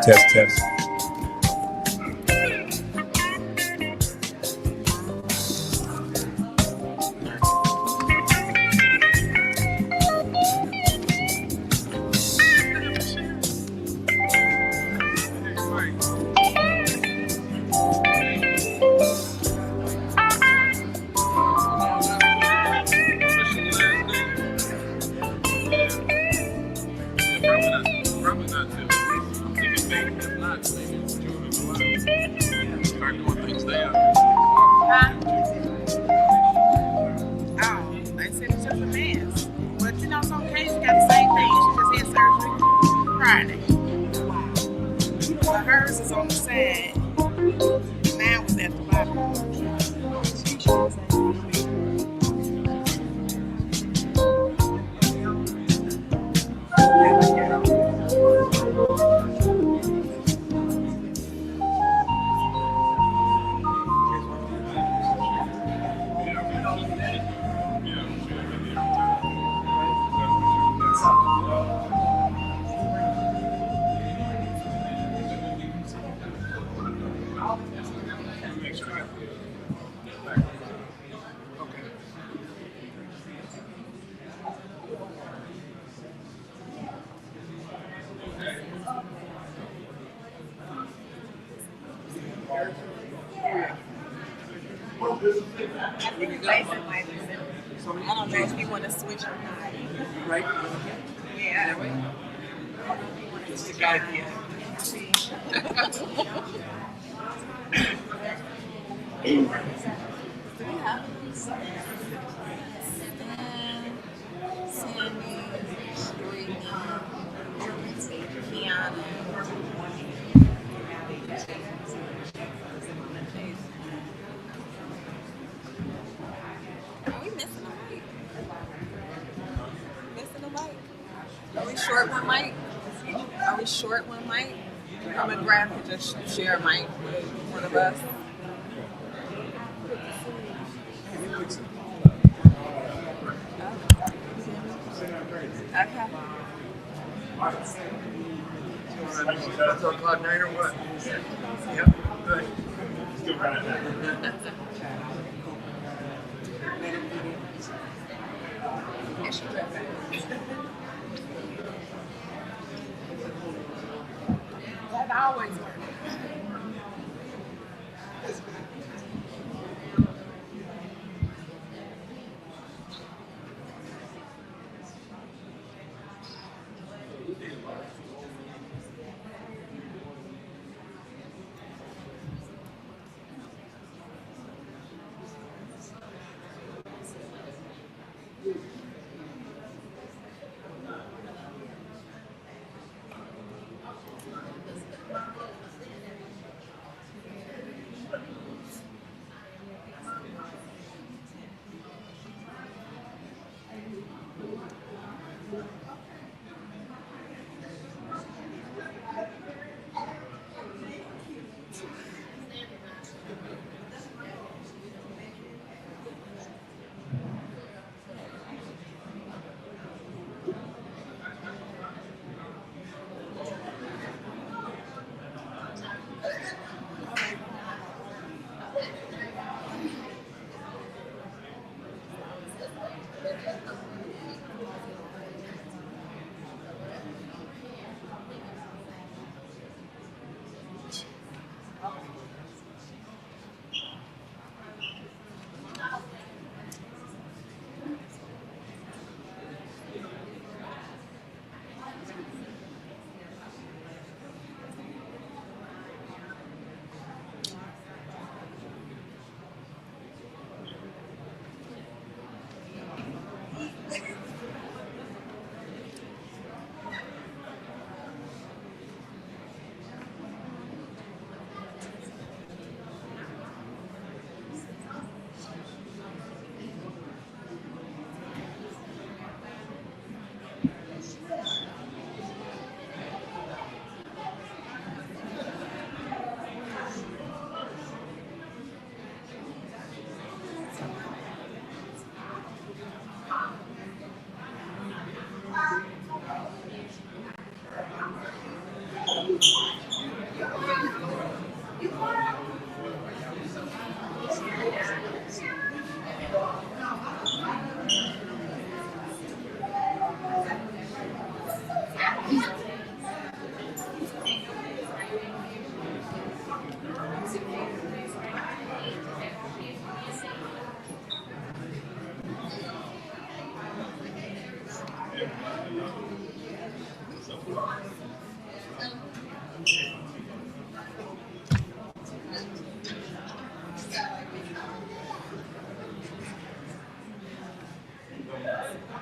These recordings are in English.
Test, test. I don't know if you want to switch or not. Right? Yeah. That way? It's a good idea. Do we have Sandy, Kiana. Are we missing a mic? Missing a mic? Are we short one mic? Are we short one mic? I'm gonna grab and just share a mic with one of us. Okay. That's on Cloud 9 or what? Yep, good. Still running that. That always works.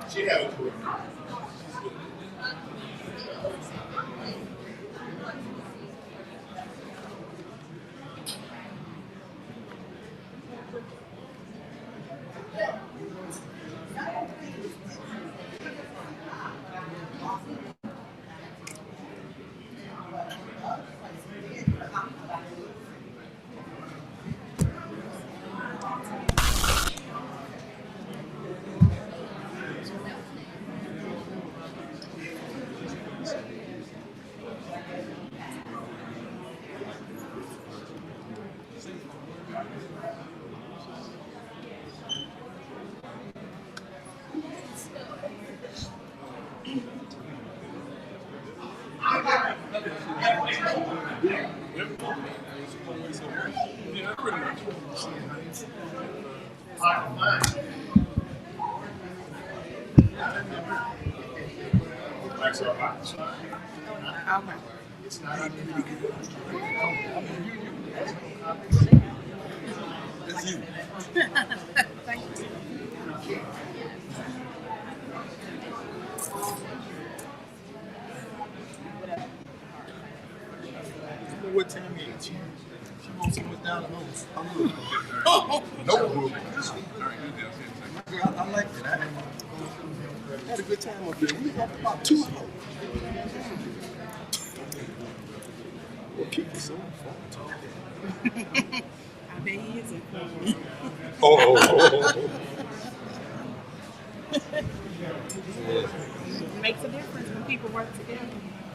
She had a career. Yeah, pretty much. Okay. That's you. Thank you. What time is she? She wants to sit down the house. I'm good. Oh, no group. I liked it. I had a good time up there. We had about 2 hours. Well, people so fun. I bet he is a It makes a difference when people work together.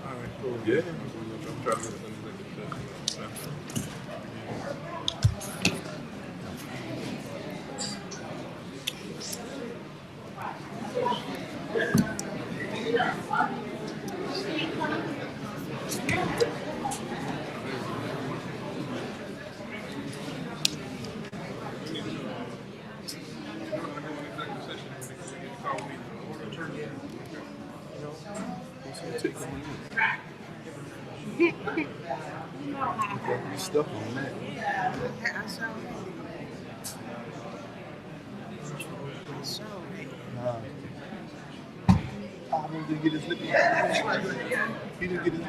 All right, cool. Yeah. I'm trying to stuff on that. I saw it. Pablo didn't get his lip. He didn't get his lip.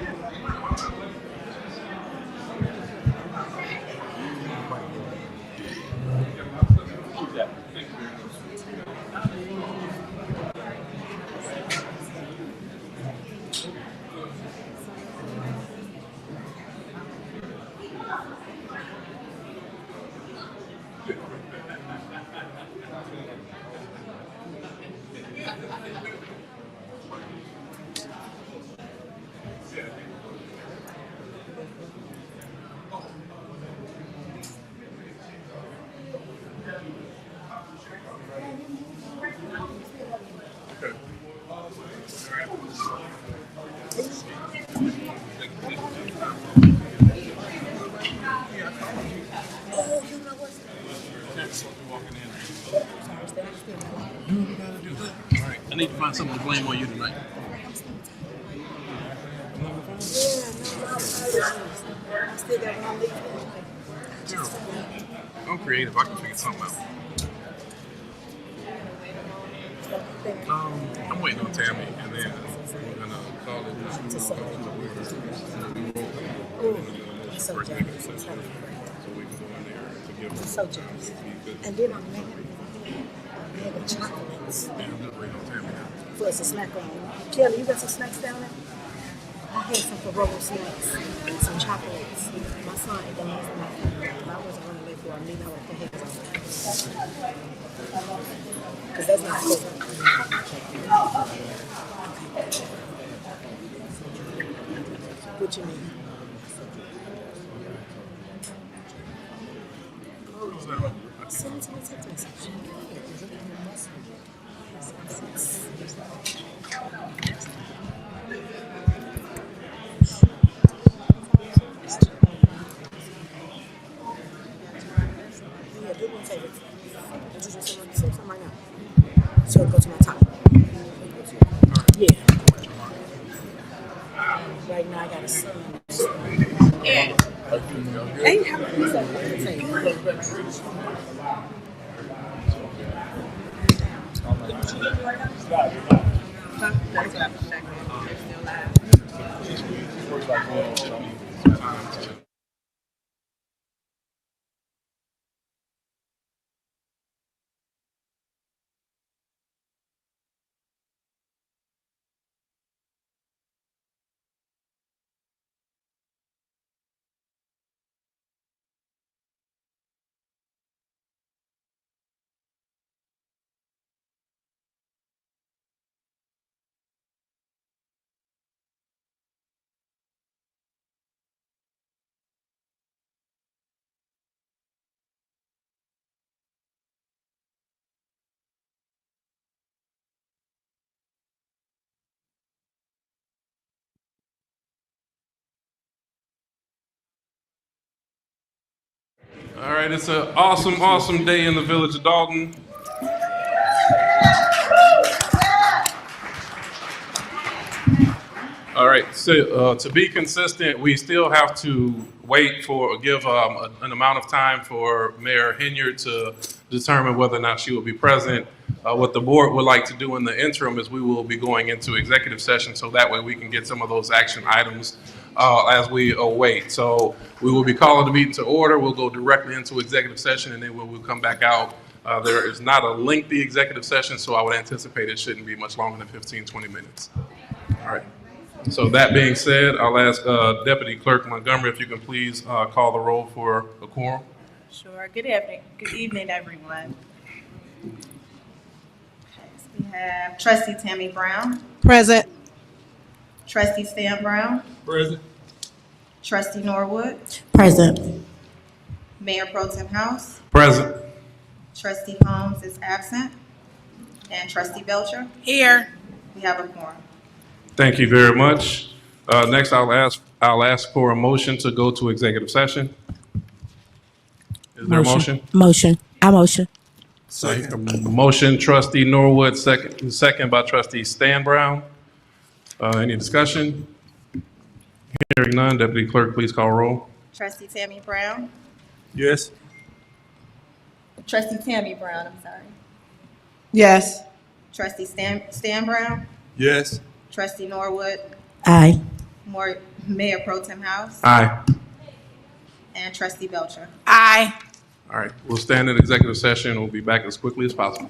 I need to find something to blame on you tonight. I'm creative. I can figure something out. I'm waiting on Tammy, and then we're gonna call it. So jealous. So we can go in there to give them. So jealous. And then I'm making mega chocolates. Yeah, I'm just waiting on Tammy now. For us to snack on. Kelly, you got some snacks down there? I had some Ferrero snacks and some chocolates. My son ate the last of my family. I wasn't running late for a meeting. I would have had some. Because that's not cool. What you mean? Send it to me text message. Yeah, do one take it. Send something right now. So it'll go to my top. Yeah. the sun. And Hey, how many is that on the table? that's what I'm checking. They're still live. All right, it's an awesome, awesome day in the village of Dolton. All right, so to be consistent, we still have to give an amount of time for Mayor Henyard to determine whether or not she will be present. What the board would like to do in the interim is we will be going into executive session, so that way we can get some of those action items as we await. So we will be calling the meeting to order. We'll go directly into executive session, and then we'll come back out. There is not a lengthy executive session, so I would anticipate it shouldn't be much longer than 15, 20 minutes. All right. So that being said, I'll ask Deputy Clerk Montgomery if you can please call the roll for a quorum. Sure. Good evening. Good evening, everyone. Okay, so we have Trustee Tammy Brown, Present. Trustee Stan Brown, Present. Trustee Norwood, Present. Mayor Pro Tem House, Present. Trustee Holmes is absent, and Trustee Belcher. Here. We have a quorum. Thank you very much. Next, I'll ask for a motion to go to executive session. Is there a motion? Motion. I motion. Motion, Trustee Norwood, second by Trustee Stan Brown. Any discussion? Hearing none, Deputy Clerk, please call roll. Trustee Tammy Brown, Yes. Trustee Tammy Brown, I'm sorry. Yes. Trustee Stan Brown, Yes. Trustee Norwood, Aye. Mayor Pro Tem House, Aye. and Trustee Belcher. Aye. All right, we'll stand in executive session. We'll be back as quickly as possible.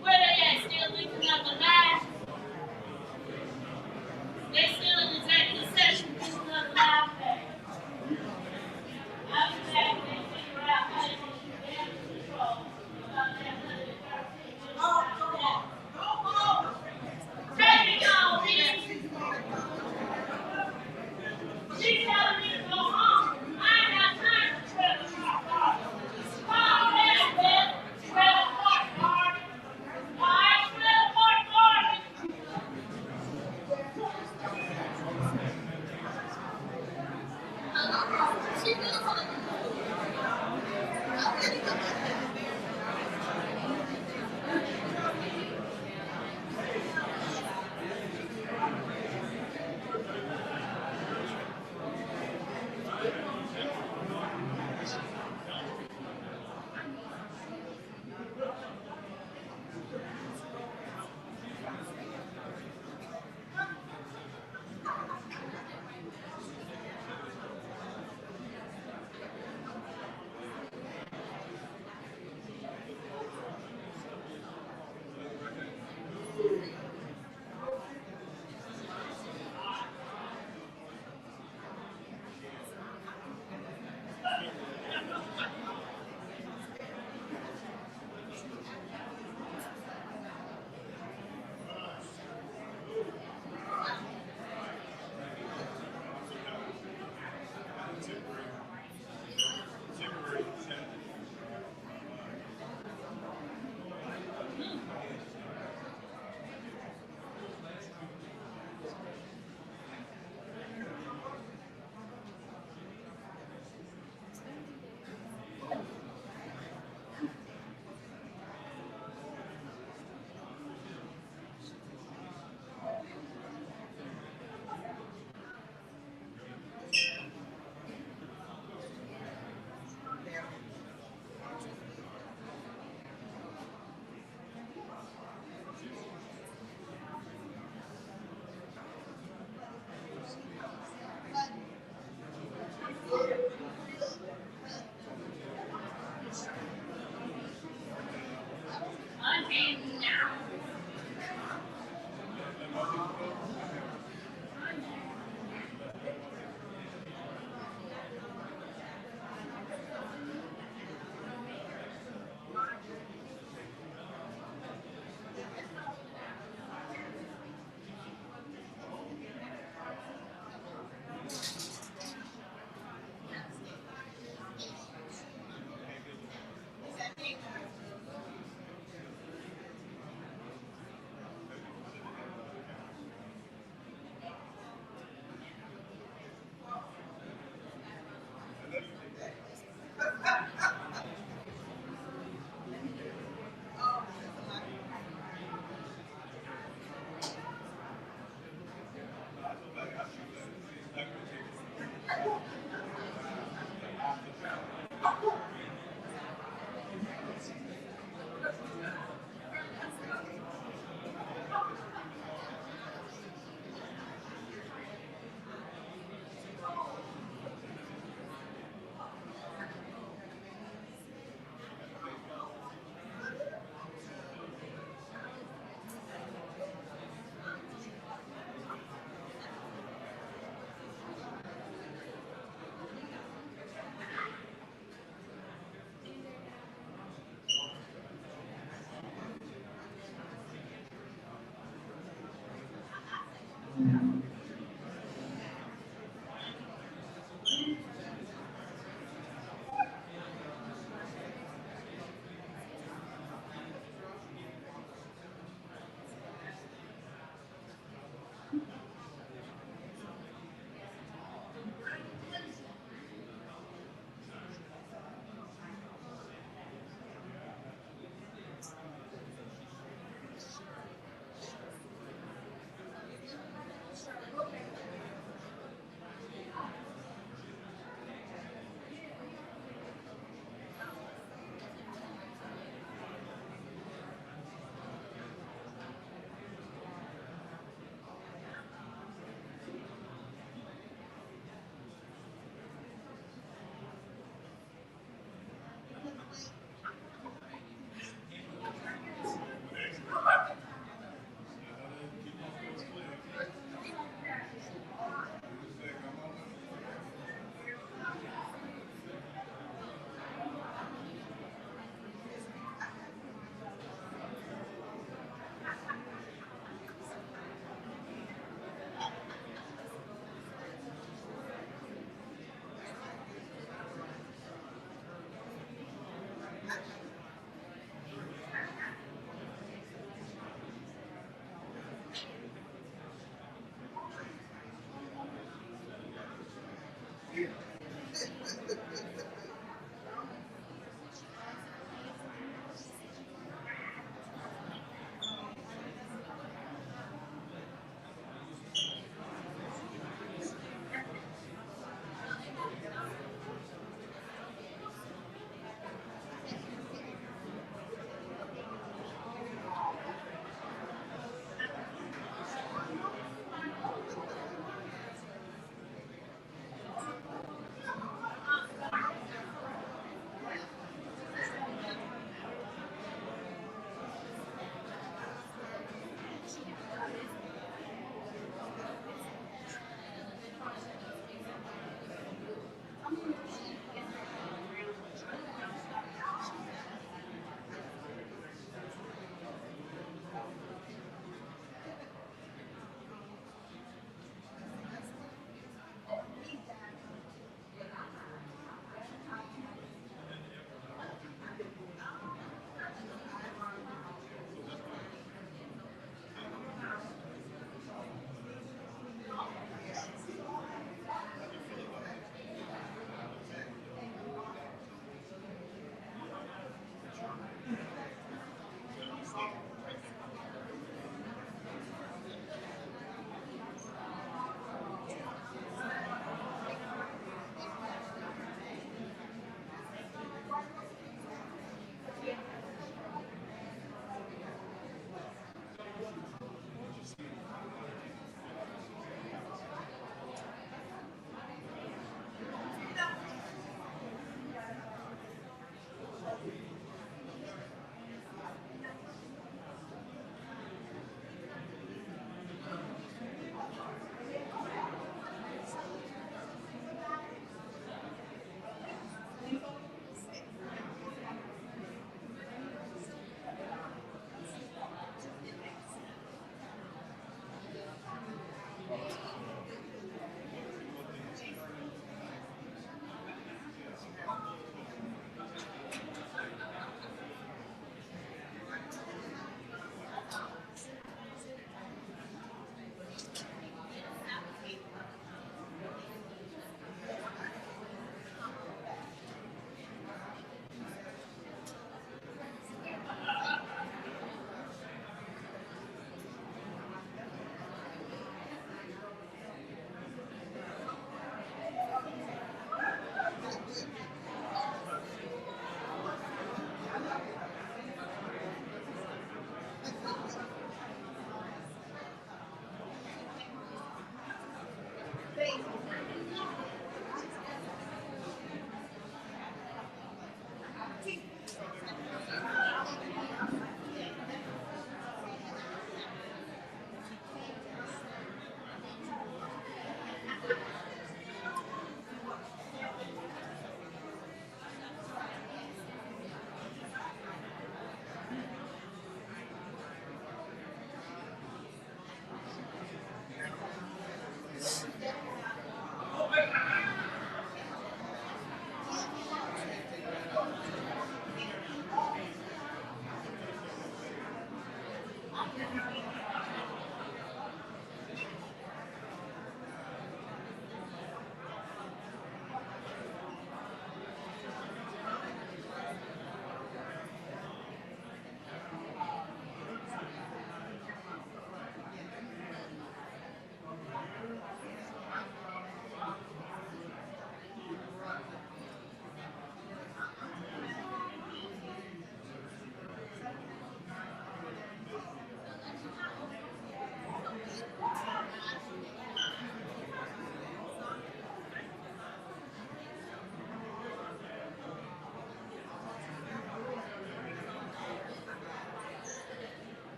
Where they at? Still leaking up the line? They still in executive session, leaking up the line. I'll be back when they figure out how they gonna keep damage control about that 113. Oh, come on. Come on. Take it on, bitch. She telling me to go home. I ain't got time for trailer park parties. Calm down, man. Trailer park party. All right, trailer park party.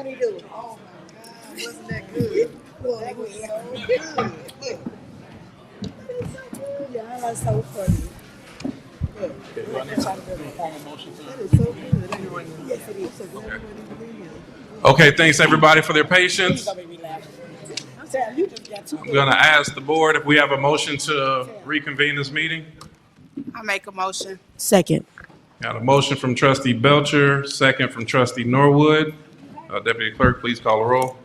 What do you do? Oh my God, wasn't that good? Well, that was so good. Yeah, that's so funny. Okay, do I need a formal motion to? That is so good. Anyone? Yes, it is. So glad you were in here. Okay, thanks everybody for their patience. Don't make me laugh. Sam, you just got too I'm going to ask the board if we have a motion to reconvene this meeting. I make a motion. Second. Got a motion from trustee Belcher, second from trustee Norwood. Deputy Clerk, please call the roll.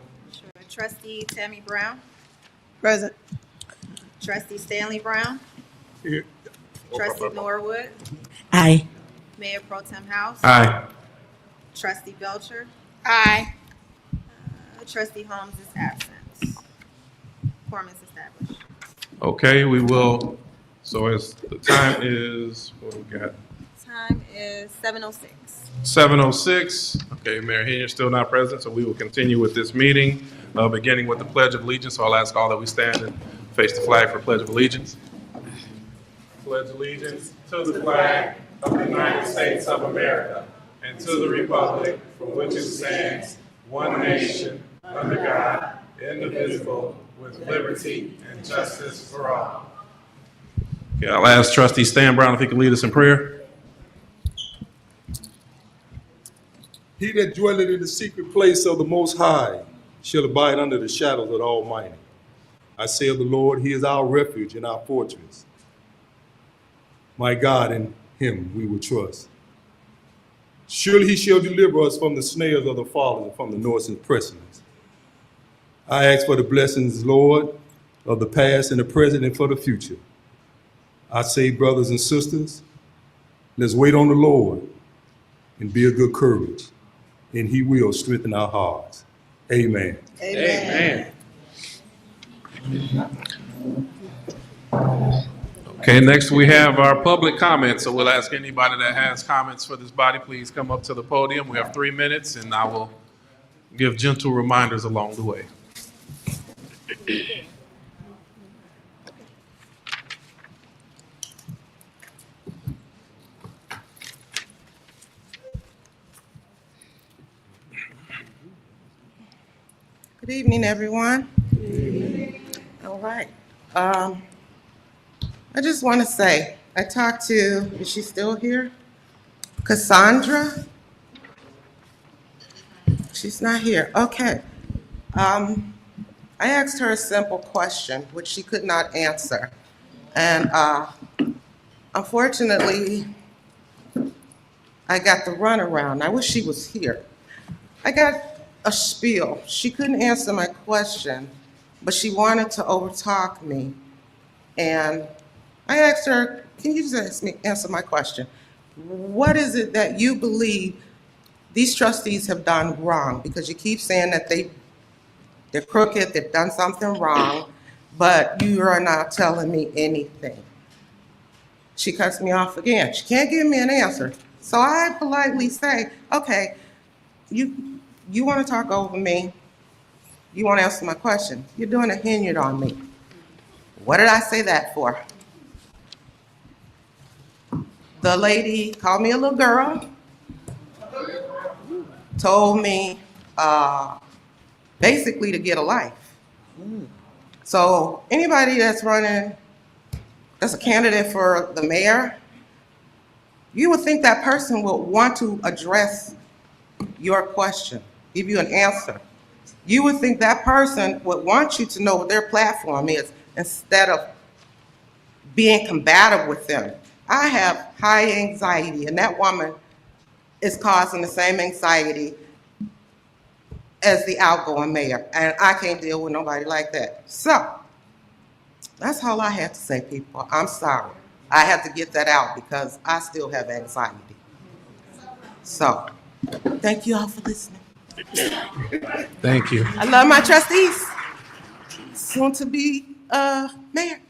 Trustee Tammy Brown. Present. Trustee Stanley Brown. Here. Trustee Norwood, Aye. Mayor Pro Tem House, Aye. Trustee Belcher, Aye. Trustee Holmes is absent. Quorum is established. Okay, we will, so as the time is, what do we got? Time is 7:06. 7:06. Okay, Mayor Henry still not present, so we will continue with this meeting, beginning with the Pledge of Allegiance. So I'll ask all that we stand and face the flag for Pledge of Allegiance. Pledge allegiance to the flag of the United States of America and to the republic for which it stands, one nation, under God, indivisible, with liberty and justice for all. Okay, I'll ask Trustee Stan Brown if he can lead us in prayer. He that dwelleth in the secret place of the Most High shall abide under the shadows of the Almighty. I say of the Lord, he is our refuge and our fortress. My God, in him we will trust. Surely he shall deliver us from the snares of the fowler and from the noisome pestilence. I ask for the blessings, Lord, of the past and the present and for the future. I say, brothers and sisters, let's wait on the Lord and be of good courage, and he will strengthen our hearts. Amen. Amen. Okay, next we have our public comments. So we'll ask anybody that has comments for this body, please come up to the podium. We have 3 minutes, and I will give gentle reminders along the way. Good evening, everyone. All right. I just want to say, I talked to, is she still here? Cassandra? She's not here. Okay. I asked her a simple question, which she could not answer. And unfortunately, I got the runaround. I wish she was here. I got a spiel. She couldn't answer my question, but she wanted to overtalk me. And I asked her, can you just answer my question? What is it that you believe these trustees have done wrong? Because you keep saying that they're crooked, they've done something wrong, but you are not telling me anything. She cuts me off again. She can't give me an answer. So I politely say, okay, you want to talk over me? You want to answer my question? You're doing a Henyard on me. What did I say that for? The lady called me a little girl, told me basically to get a life. So anybody that's running, that's a candidate for the mayor, you would think that person would want to address your question, give you an answer. You would think that person would want you to know what their platform is instead of being combative with them. I have high anxiety, and that woman is causing the same anxiety as the outgoing mayor, and I can't deal with nobody like that. So that's all I have to say, people. I'm sorry. I had to get that out because I still have anxiety. So thank you all for listening. Thank you. I love my trustees. Soon to be mayor.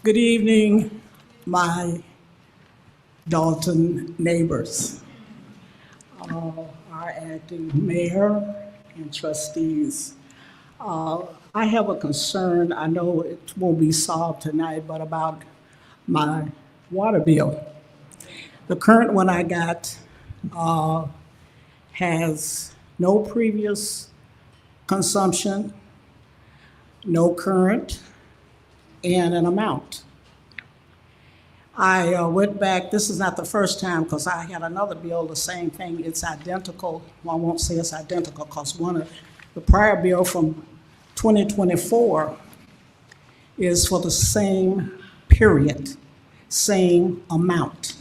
Good evening, my Dolton neighbors, our acting mayor and trustees. I have a concern, I know it won't be solved tonight, but about my water bill. The current one I got has no previous consumption, no current, and an amount. I went back, this is not the first time, because I had another bill, the same thing, it's identical. Well, I won't say it's identical, because one of the prior bill from 2024 is for the same period, same amount.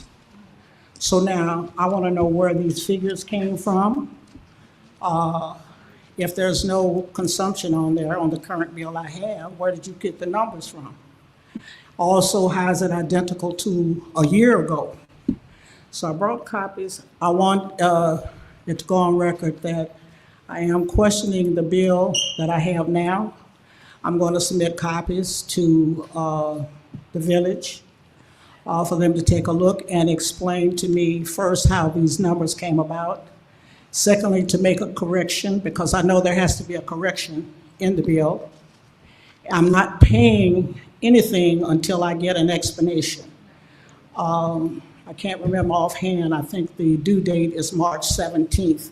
So now I want to know where these figures came from. If there's no consumption on there on the current bill I have, where did you get the numbers from? Also, how is it identical to a year ago? So I brought copies. I want it to go on record that I am questioning the bill that I have now. I'm going to submit copies to the village for them to take a look and explain to me first how these numbers came about. Secondly, to make a correction, because I know there has to be a correction in the bill. I'm not paying anything until I get an explanation. I can't remember offhand. I think the due date is March 17th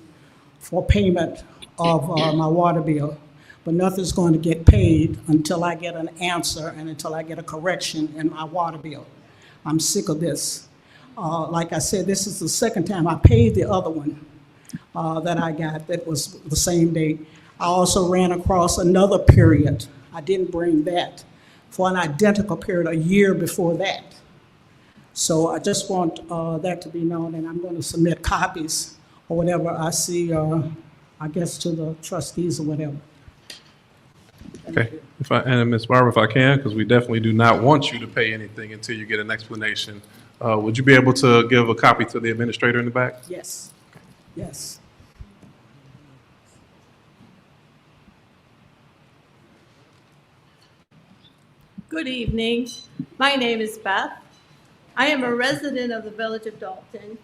for payment of my water bill. But nothing's going to get paid until I get an answer and until I get a correction in my water bill. I'm sick of this. Like I said, this is the second time I paid the other one that I got that was the same date. I also ran across another period. I didn't bring that for an identical period a year before that. So I just want that to be known, and I'm going to submit copies or whatever I see, I guess, to the trustees or whatever. Okay, and Ms. Barber, if I can, because we definitely do not want you to pay anything until you get an explanation. Would you be able to give a copy to the administrator in the back? Yes, yes. Good evening. My name is Beth. I am a resident of the village of Dolton.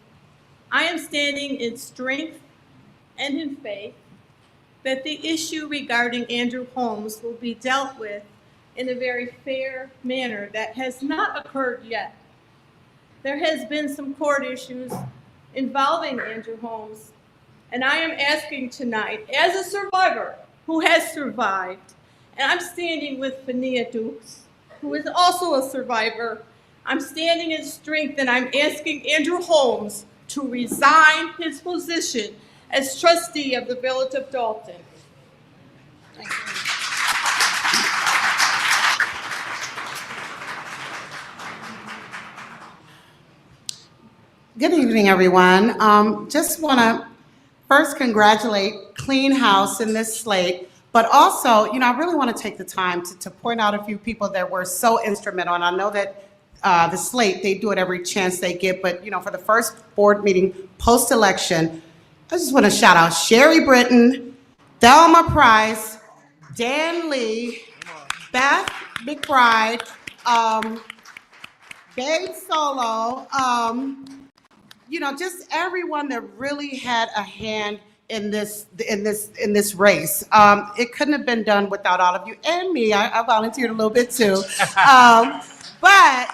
I am standing in strength and in faith that the issue regarding Andrew Holmes will be dealt with in a very fair manner that has not occurred yet. There has been some court issues involving Andrew Holmes, and I am asking tonight, as a survivor who has survived, and I'm standing with Fania Dukes, who is also a survivor. I'm standing in strength, and I'm asking Andrew Holmes to resign his position as trustee of the village of Dolton. Thank you. Good evening, everyone. Just want to first congratulate Clean House in this slate, but also, I really want to take the time to point out a few people that were so instrumental. And I know that the slate, they do it every chance they get, but, for the first board meeting post-election, I just want to shout out Sherry Britton, Thelma Price, Dan Lee, Beth McBride, Babe Solo, just everyone that really had a hand in this race. It couldn't have been done without all of you and me. I volunteered a little bit too. But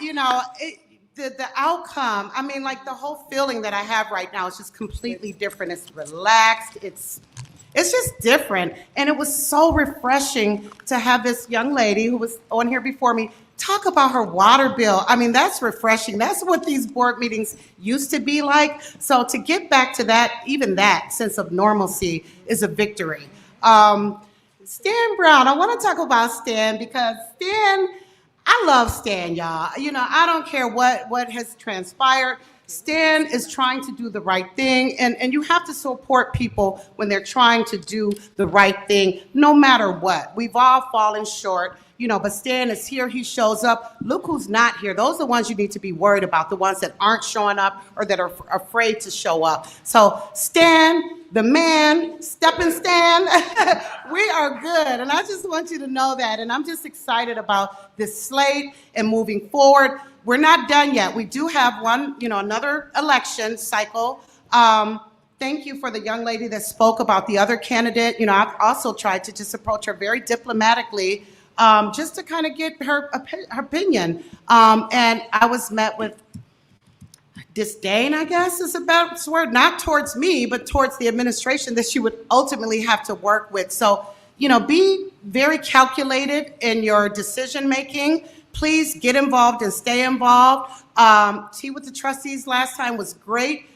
the outcome, the whole feeling that I have right now is just completely different. It's relaxed. It's just different. And it was so refreshing to have this young lady who was on here before me talk about her water bill. That's refreshing. That's what these board meetings used to be like. So to get back to that, even that sense of normalcy is a victory. Stan Brown, I want to talk about Stan because Stan, I love Stan, y'all. I don't care what has transpired. Stan is trying to do the right thing, and you have to support people when they're trying to do the right thing, no matter what. We've all fallen short, but Stan is here. He shows up. Look who's not here. Those are the ones you need to be worried about, the ones that aren't showing up or that are afraid to show up. So Stan, the man, Steppin' Stan, we are good. And I just want you to know that. And I'm just excited about this slate and moving forward. We're not done yet. We do have another election cycle. Thank you for the young lady that spoke about the other candidate. I've also tried to just approach her very diplomatically, just to kind of get her opinion. And I was met with disdain, I guess is the best word, not towards me, but towards the administration that she would ultimately have to work with. So, be very calculated in your decision making. Please get involved and stay involved. Tea with the trustees last time was great.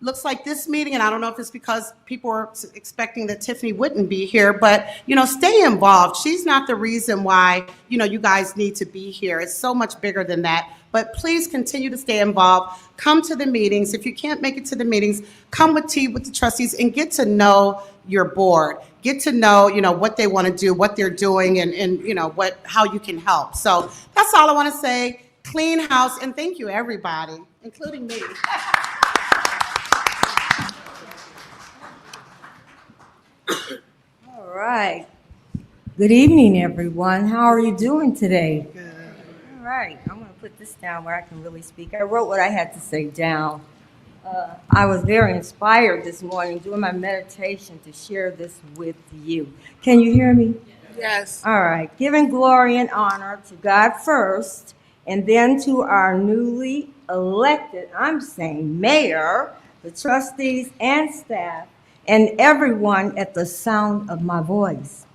looks like this meeting, and I don't know if it's because people were expecting that Tiffany wouldn't be here, but, stay involved. She's not the reason why, you guys need to be here. It's so much bigger than that. But please continue to stay involved. Come to the meetings. If you can't make it to the meetings, come with tea with the trustees and get to know your board. Get to know, what they want to do, what they're doing, and how you can help. So that's all I want to say. Clean house, and thank you, everybody, including me. All right. Good evening, everyone. How are you doing today? Good. All right. I'm going to put this down where I can really speak. I wrote what I had to say down. I was very inspired this morning doing my meditation to share this with you. Can you hear me? Yes. All right. Giving glory and honor to God first, and then to our newly elected, I'm saying mayor, the trustees and staff, and everyone at the sound of my voice.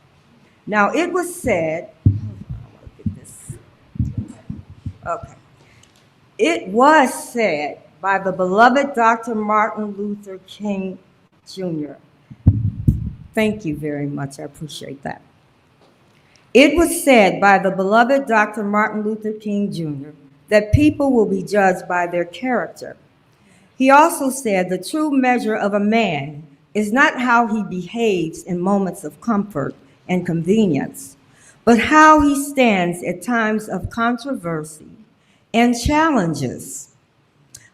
Now, it was said, it was said by the beloved Dr. Martin Luther King Jr. Thank you very much. I appreciate that. It was said by the beloved Dr. Martin Luther King Jr. that people will be judged by their character. He also said the true measure of a man is not how he behaves in moments of comfort and convenience, but how he stands at times of controversy and challenges.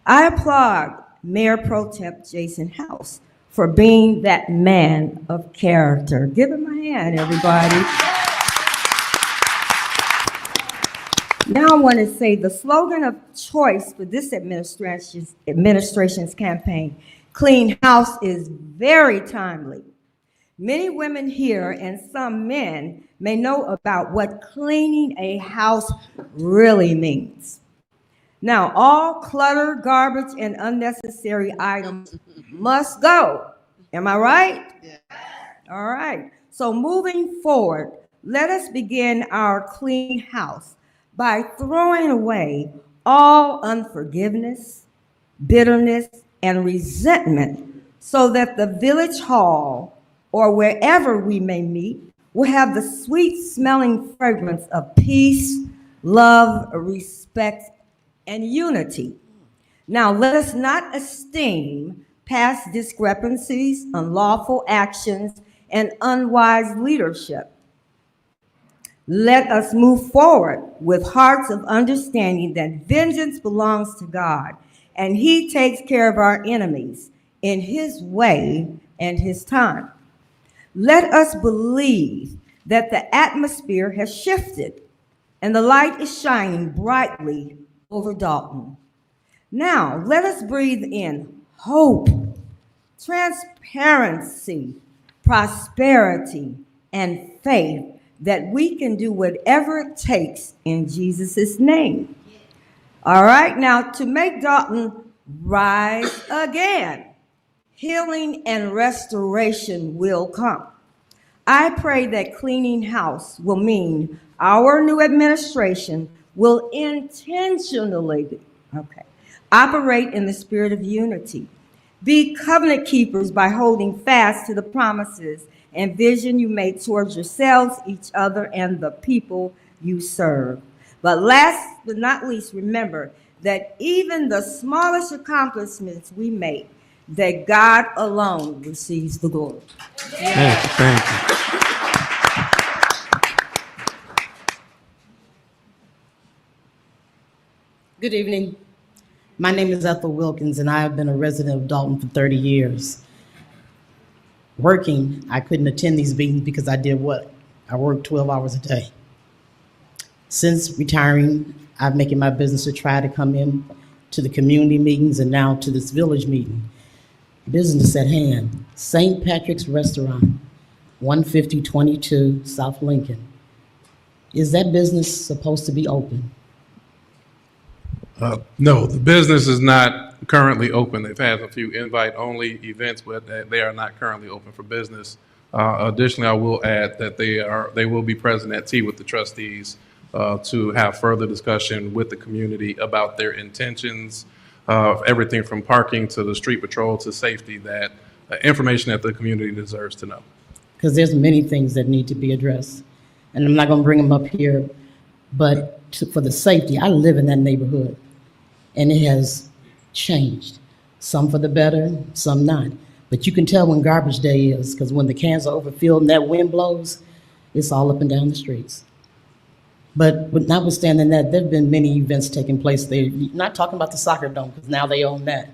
I applaud Mayor Pro Tem Jason House for being that man of character. Give him a hand, everybody. Now I want to say the slogan of choice for this administration's campaign, Clean House, is very timely. Many women here and some men may know about what cleaning a house really means. Now, all clutter, garbage, and unnecessary items must go. Am I right? Yeah. All right. So moving forward, let us begin our clean house by throwing away all unforgiveness, bitterness, and resentment so that the village hall or wherever we may meet will have the sweet smelling fragrance of peace, love, respect, and unity. Now, let us not esteem past discrepancies, unlawful actions, and unwise leadership. Let us move forward with hearts of understanding that vengeance belongs to God, and He takes care of our enemies in His way and His time. Let us believe that the atmosphere has shifted and the light is shining brightly over Dolton. Now, let us breathe in hope, transparency, prosperity, and faith that we can do whatever it takes in Jesus' name. All right, now to make Dolton rise again, healing and restoration will come. I pray that cleaning house will mean our new administration will intentionally, operate in the spirit of unity. Be covenant keepers by holding fast to the promises and vision you make towards yourselves, each other, and the people you serve. But last but not least, remember that even the smallest accomplishments we make, that God alone receives the glory. Thank you. Good evening. My name is Ethel Wilkins, and I have been a resident of Dolton for 30 years. Working, I couldn't attend these meetings because I did what? I worked 12 hours a day. Since retiring, I've making my business to try to come in to the community meetings and now to this village meeting. Business at hand, St. Patrick's Restaurant, 15022 South Lincoln. Is that business supposed to be open? No, the business is not currently open. They've had a few invite-only events, but they are not currently open for business. Additionally, I will add that they will be present at tea with the trustees to have further discussion with the community about their intentions of everything from parking to the street patrol to safety, that information that the community deserves to know. Because there's many things that need to be addressed. And I'm not going to bring them up here, but for the safety, I live in that neighborhood, and it has changed. Some for the better, some not. But you can tell when garbage day is, because when the cans are overfilled and that wind blows, it's all up and down the streets. But notwithstanding that, there have been many events taking place there. Not talking about the soccer dome, because now they own that.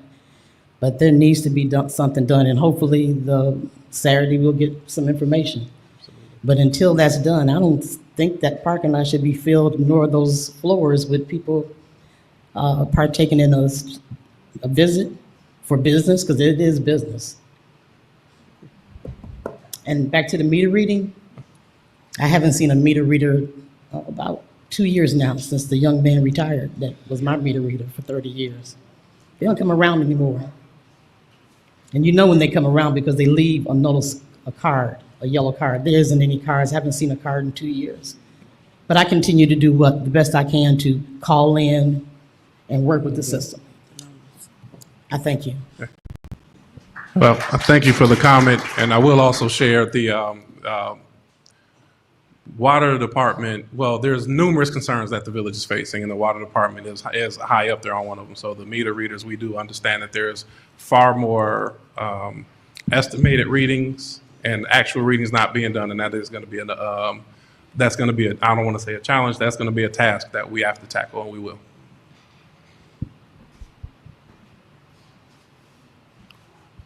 But there needs to be something done, and hopefully the Saturday we'll get some information. But until that's done, I don't think that parking lot should be filled, nor those floors with people partaking in a visit for business, because it is business. And back to the meter reading, I haven't seen a meter reader about 2 years now, since the young man retired that was my meter reader for 30 years. They don't come around anymore. And you know when they come around because they leave a card, a yellow card. There isn't any cards. I haven't seen a card in 2 years. But I continue to do the best I can to call in and work with the system. I thank you. Well, I thank you for the comment, and I will also share the water department. Well, there's numerous concerns that the village is facing, and the water department is high up there on one of them. So the meter readers, we do understand that there's far more estimated readings and actual readings not being done, and that is going to be I don't want to say a challenge. That's going to be a task that we have to tackle, and we will.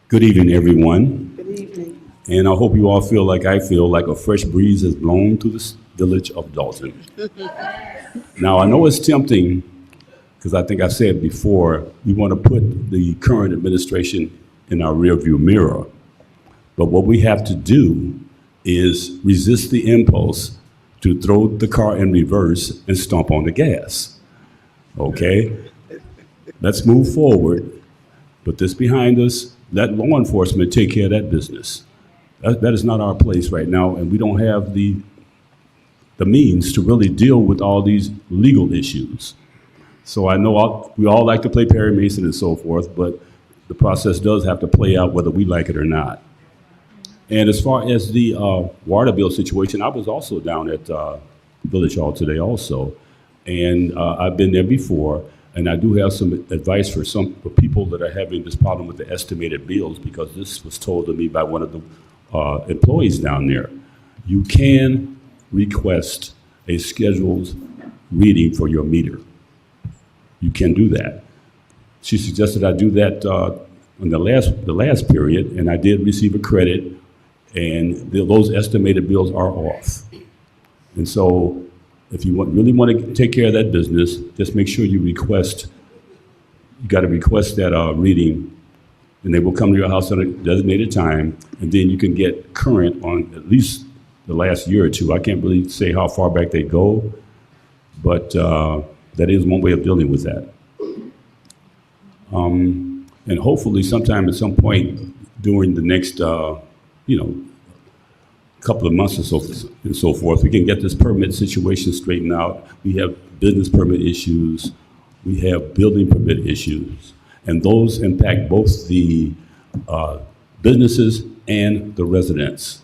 Good evening, everyone. Good evening. And I hope you all feel like I feel, like a fresh breeze has blown through the village of Dolton. Now, I know it's tempting, because I think I said before, we want to put the current administration in our rearview mirror. But what we have to do is resist the impulse to throw the car in reverse and stomp on the gas. Okay? Let's move forward, put this behind us, let law enforcement take care of that business. That is not our place right now, and we don't have the means to really deal with all these legal issues. So I know we all like to play Perry Mason and so forth, but the process does have to play out whether we like it or not. And as far as the water bill situation, I was also down at Village Hall today also, and I've been there before. And I do have some advice for people that are having this problem with the estimated bills, because this was told to me by one of the employees down there. You can request a scheduled reading for your meter. You can do that. She suggested I do that in the last period, and I did receive a credit, and those estimated bills are off. And so, if you really want to take care of that business, just make sure you got to request that reading, and they will come to your house at a designated time, and then you can get current on at least the last year or two. I can't really say how far back they go, but that is one way of dealing with that. And hopefully sometime at some point during the next, couple of months or so and so forth, we can get this permit situation straightened out. We have business permit issues, we have building permit issues, and those impact both the businesses and the residents.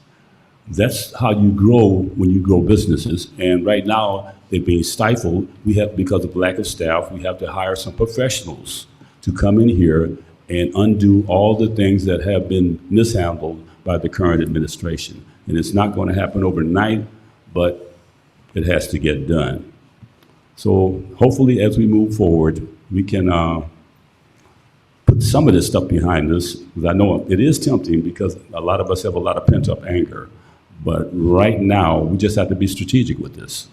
That's how you grow when you grow businesses. And right now, they're being stifled. Because of lack of staff, we have to hire some professionals to come in here and undo all the things that have been mishandled by the current administration. And it's not going to happen overnight, but it has to get done. So hopefully as we move forward, we can put some of this stuff behind us, because I know it is tempting, because a lot of us have a lot of pent-up anger. But right now, we just have to be strategic with this.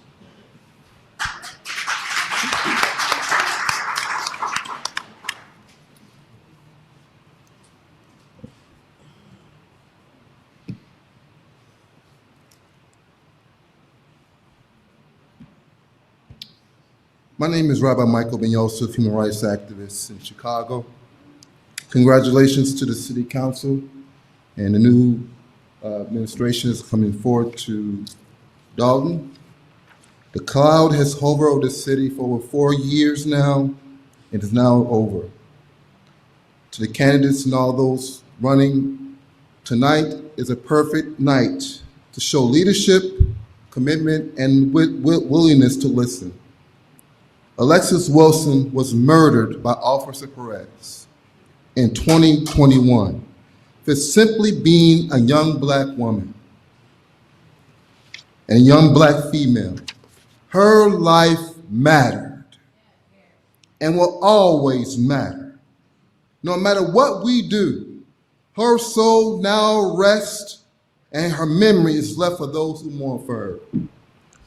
My name is Rabbi Michael Ben Yosef, human rights activist in Chicago. Congratulations to the City Council and the new administration is coming forward to Dolton. The cloud has hovered over the city for over 4 years now. It is now over. To the candidates and all those running, tonight is a perfect night to show leadership, commitment, and willingness to listen. Alexis Wilson was murdered by Officer Perez in 2021 for simply being a young Black woman and a young Black female. Her life mattered and will always matter. No matter what we do, her soul now rests and her memory is left for those who mourn for her.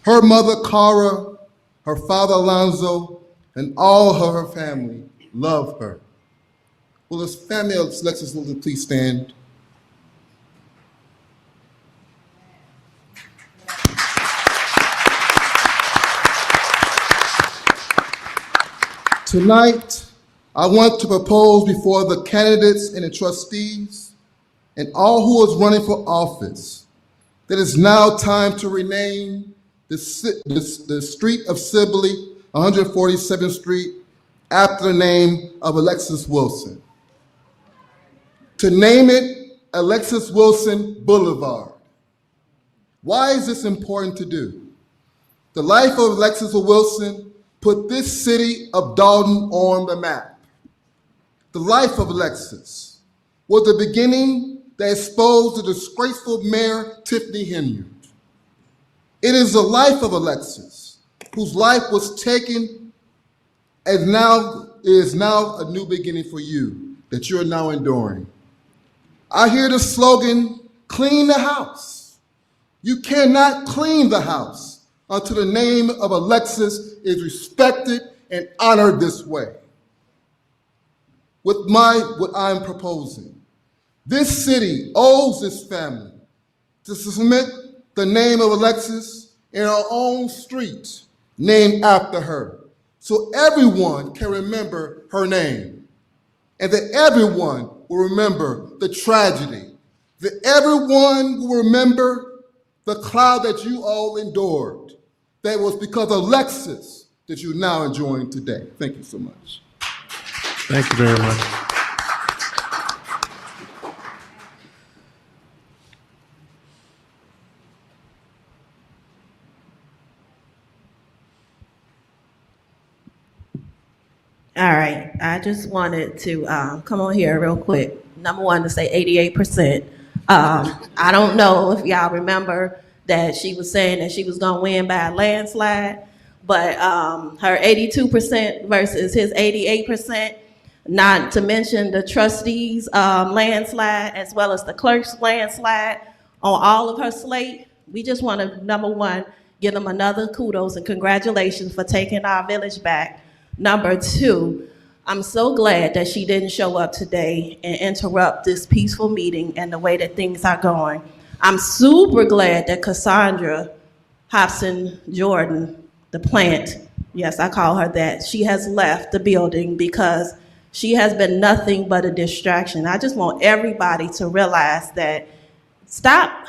Her mother, Cara, her father, Alonzo, and all her family love her. Will this family of Alexis Wilson please stand? Tonight, I want to propose before the candidates and the trustees and all who is running for office that it's now time to rename the street of Sibley, 147th Street, after the name of Alexis Wilson. To name it Alexis Wilson Boulevard. Why is this important to do? The life of Alexis Wilson put this city of Dolton on the map. The life of Alexis was the beginning that exposed the disgraceful Mayor Tiffany Henyard. It is the life of Alexis, whose life was taken and is now a new beginning for you that you're now enduring. I hear the slogan, clean the house. You cannot clean the house until the name of Alexis is respected and honored this way. With what I'm proposing, this city owes this family to submit the name of Alexis in our own street named after her, so everyone can remember her name, and that everyone will remember the tragedy, that everyone will remember the cloud that you all endured, that was because of Alexis that you're now enjoying today. Thank you so much. Thank you very much. All right, I just wanted to come on here real quick. Number one, to say 88%. I don't know if y'all remember that she was saying that she was gonna win by a landslide, but her 82% versus his 88%, not to mention the trustees' landslide, as well as the clerk's landslide on all of her slate. We just wanna, number one, give them another kudos and congratulations for taking our village back. Number two, I'm so glad that she didn't show up today and interrupt this peaceful meeting and the way that things are going. I'm super glad that Cassandra Hobson Jordan, the plant, yes, I call her that, she has left the building because she has been nothing but a distraction. I just want everybody to realize that stop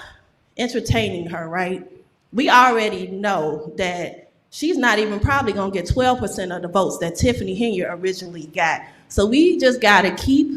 entertaining her, right? We already know that she's not even probably gonna get 12% of the votes that Tiffany Henyard originally got. So we just gotta keep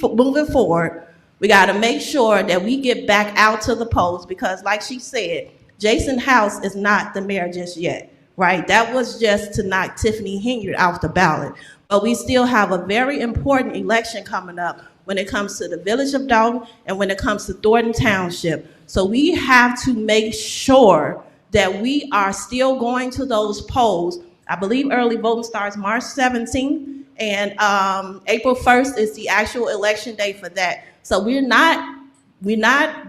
moving forward. We gotta make sure that we get back out to the polls because like she said, Jason House is not the mayor just yet, right? That was just to knock Tiffany Henyard off the ballot. But we still have a very important election coming up when it comes to the village of Dolton and when it comes to Thornton Township. So we have to make sure that we are still going to those polls. I believe early voting starts March 17th, and April 1st is the actual election day for that. So we're not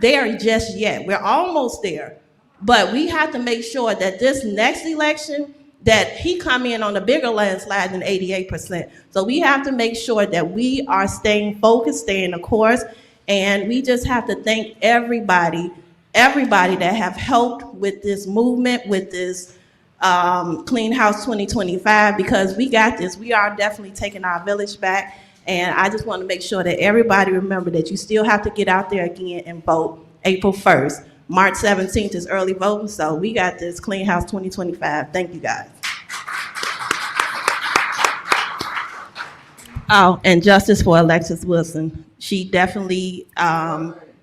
there just yet. We're almost there. But we have to make sure that this next election, that he come in on a bigger landslide than 88%. So we have to make sure that we are staying focused, staying the course, and we just have to thank everybody that have helped with this movement, with this Clean House 2025, because we got this. We are definitely taking our village back. And I just want to make sure that everybody remember that you still have to get out there again and vote April 1st. March 17th is early voting, so we got this Clean House 2025. Thank you, guys. Oh, and justice for Alexis Wilson. She definitely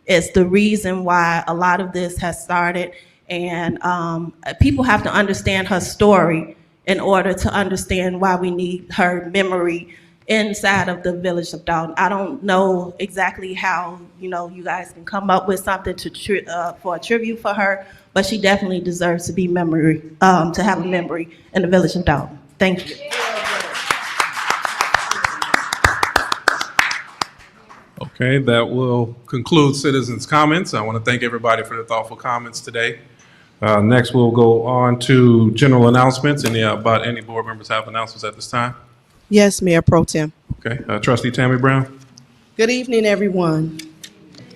is the reason why a lot of this has started. And people have to understand her story in order to understand why we need her memory inside of the village of Dolton. I don't know exactly how, you guys can come up with something for a tribute for her, but she definitely deserves to be to have a memory in the village of Dolton. Thank you. Okay, that will conclude citizens' comments. I want to thank everybody for the thoughtful comments today. Next, we'll go on to general announcements. Any board members have announcements at this time? Yes, Mayor Pro Tem. Okay, Trustee Tammy Brown. Good evening, everyone.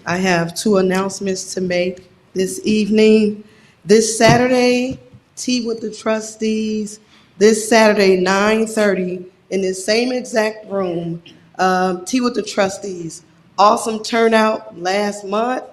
I have 2 announcements to make this evening. This Saturday, Tea with the Trustees. This Saturday, 9:30, in this same exact room, Tea with the Trustees. Awesome turnout last month.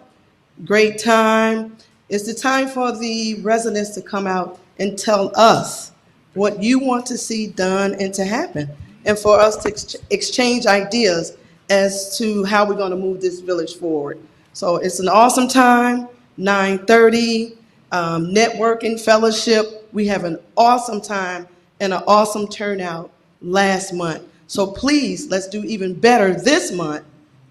Great time. It's the time for the residents to come out and tell us what you want to see done and to happen, and for us to exchange ideas as to how we're going to move this village forward. So it's an awesome time, 9:30, networking, fellowship. We have an awesome time and an awesome turnout last month. So please, let's do even better this month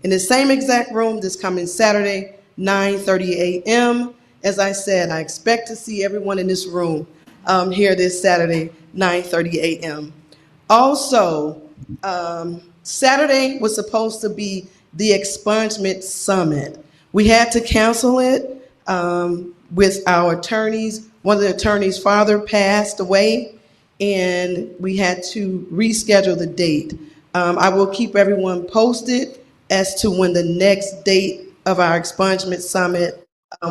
in the same exact room this coming Saturday, 9:30 a.m. As I said, I expect to see everyone in this room here this Saturday, 9:30 a.m. Also, Saturday was supposed to be the expungement summit. We had to cancel it with our attorneys. One of the attorneys' father passed away, and we had to reschedule the date. I will keep everyone posted as to when the next date of our expungement summit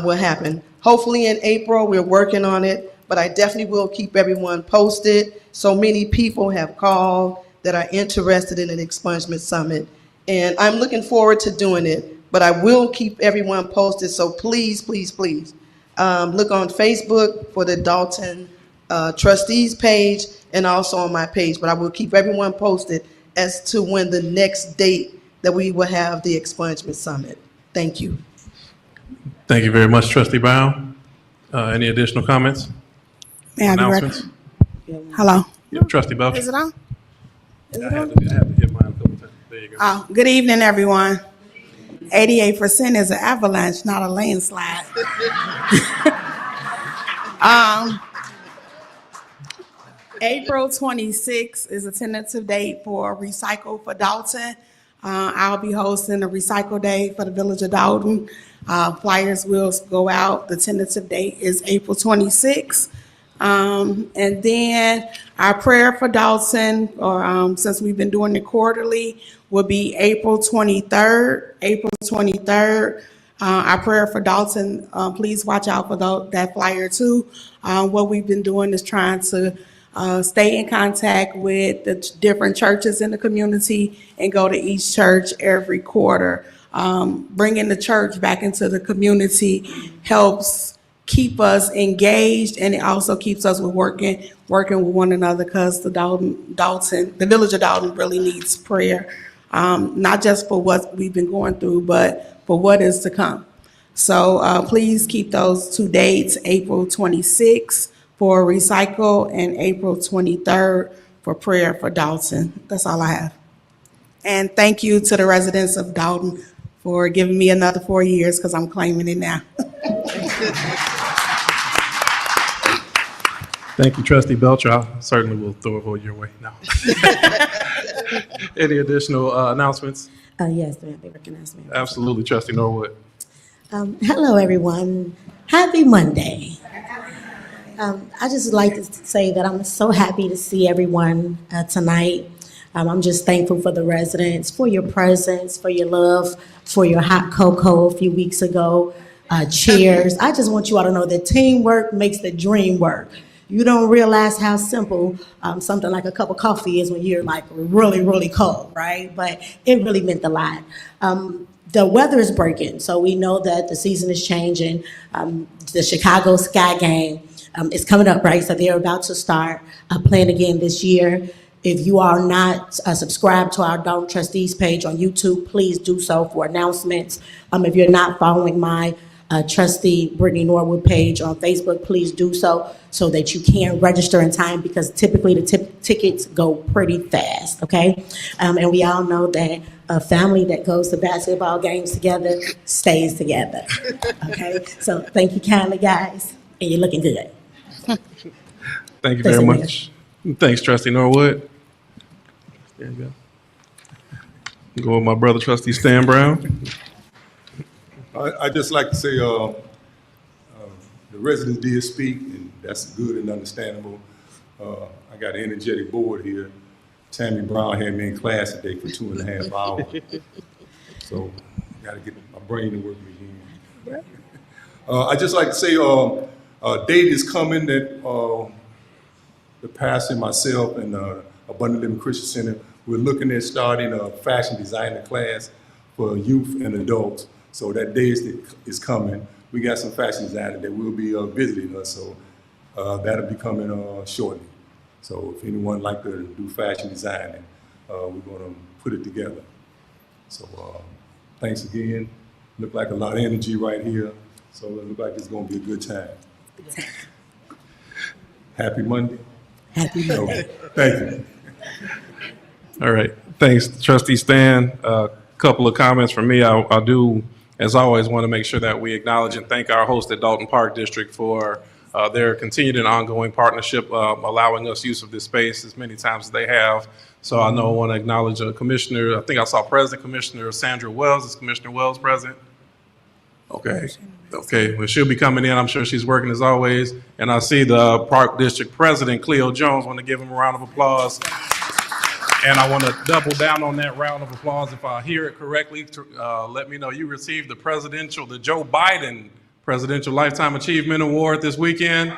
will happen. Hopefully in April. We're working on it, but I definitely will keep everyone posted. So many people have called that are interested in an expungement summit, and I'm looking forward to doing it, but I will keep everyone posted. So please, please, please, look on Facebook for the Dolton Trustees page and also on my page, but I will keep everyone posted as to when the next date that we will have the expungement summit. Thank you. Thank you very much, Trustee Brown. Any additional comments? May I be Announcements? Hello. Yep, Trustee Belcher. Is it on? I had to hit mine a couple times. There you go. Good evening, everyone. 88% is an avalanche, not a landslide. April 26th is a tentative date for Recycle for Dolton. I'll be hosting a Recycle Day for the Village of Dolton. Flyers will go out. The tentative date is April 26th. And then our prayer for Dolton, or since we've been doing it quarterly, will be April 23rd. April 23rd. Our prayer for Dolton, please watch out for that flyer too. What we've been doing is trying to stay in contact with the different churches in the community and go to each church every quarter. Bringing the church back into the community helps keep us engaged, and it also keeps us working with one another, because the village of Dolton really needs prayer, not just for what we've been going through, but for what is to come. So please keep those 2 dates, April 26th for Recycle and April 23rd for prayer for Dolton. That's all I have. And thank you to the residents of Dolton for giving me another 4 years, because I'm claiming it now. Thank you, Trustee Belcher. I certainly will throw a vote your way now. Any additional announcements? Yes, ma'am. They recognize me. Absolutely, Trustee Norwood. Hello, everyone. Happy Monday. I just like to say that I'm so happy to see everyone tonight. I'm just thankful for the residents, for your presence, for your love, for your hot cocoa a few weeks ago. Cheers. I just want you all to know that teamwork makes the dream work. You don't realize how simple something like a cup of coffee is when you're like really, really cold, right? But it really meant a lot. The weather is breaking, so we know that the season is changing. The Chicago Sky Game is coming up, right? So they're about to start playing again this year. If you are not subscribed to our Dolton Trustees page on YouTube, please do so for announcements. If you're not following my trustee Brittany Norwood page on Facebook, please do so that you can register in time, because typically the tickets go pretty fast, okay? And we all know that a family that goes to basketball games together stays together, okay? So thank you kindly, guys, and you're looking good. Thank you very much. Thanks, Trustee Norwood. There you go. Go with my brother, Trustee Stan Brown. I just like to say, the residents did speak, and that's good and understandable. I got an energetic board here. Tammy Brown had me in class today for 2.5 hours. So I got to get my brain to work again. I just like to say, a date is coming that the pastor, myself, and Abundant Living Christian Center, we're looking at starting a fashion designer class for youth and adults. So that day is coming. We got some fashion designers that will be visiting us, so that'll be coming shortly. So if anyone like to do fashion designing, we're gonna put it together. So thanks again. Look like a lot of energy right here. So it looks like it's gonna be a good time. Happy Monday. Happy Monday. Okay. Thank you. All right. Thanks, Trustee Stan. Couple of comments from me. I do, as always, want to make sure that we acknowledge and thank our host at Dolton Park District for their continued and ongoing partnership, allowing us use of this space as many times as they have. So I know I want to acknowledge Commissioner, I think I saw President Commissioner Sandra Wells. Is Commissioner Wells present? Okay. Okay, well, she'll be coming in. I'm sure she's working as always. And I see the Park District President, Cleo Jones. Want to give him a round of applause. And I want to double down on that round of applause. If I hear it correctly, let me know. You received the Joe Biden Presidential Lifetime Achievement Award this weekend.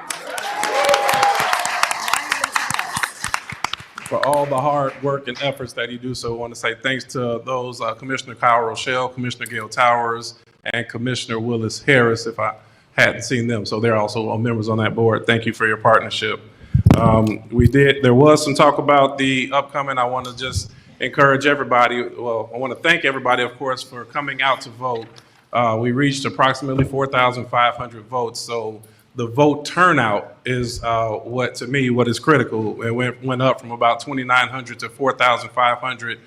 For all the hard work and efforts that you do. So I want to say thanks to those, Commissioner Kyle Rochelle, Commissioner Gail Towers, and Commissioner Willis Harris, if I hadn't seen them. So they're also members on that board. Thank you for your partnership. There was some talk about the upcoming. I want to just encourage everybody. Well, I want to thank everybody, of course, for coming out to vote. We reached approximately 4,500 votes. So the vote turnout is what is critical. It went up from about 2,900 to 4,500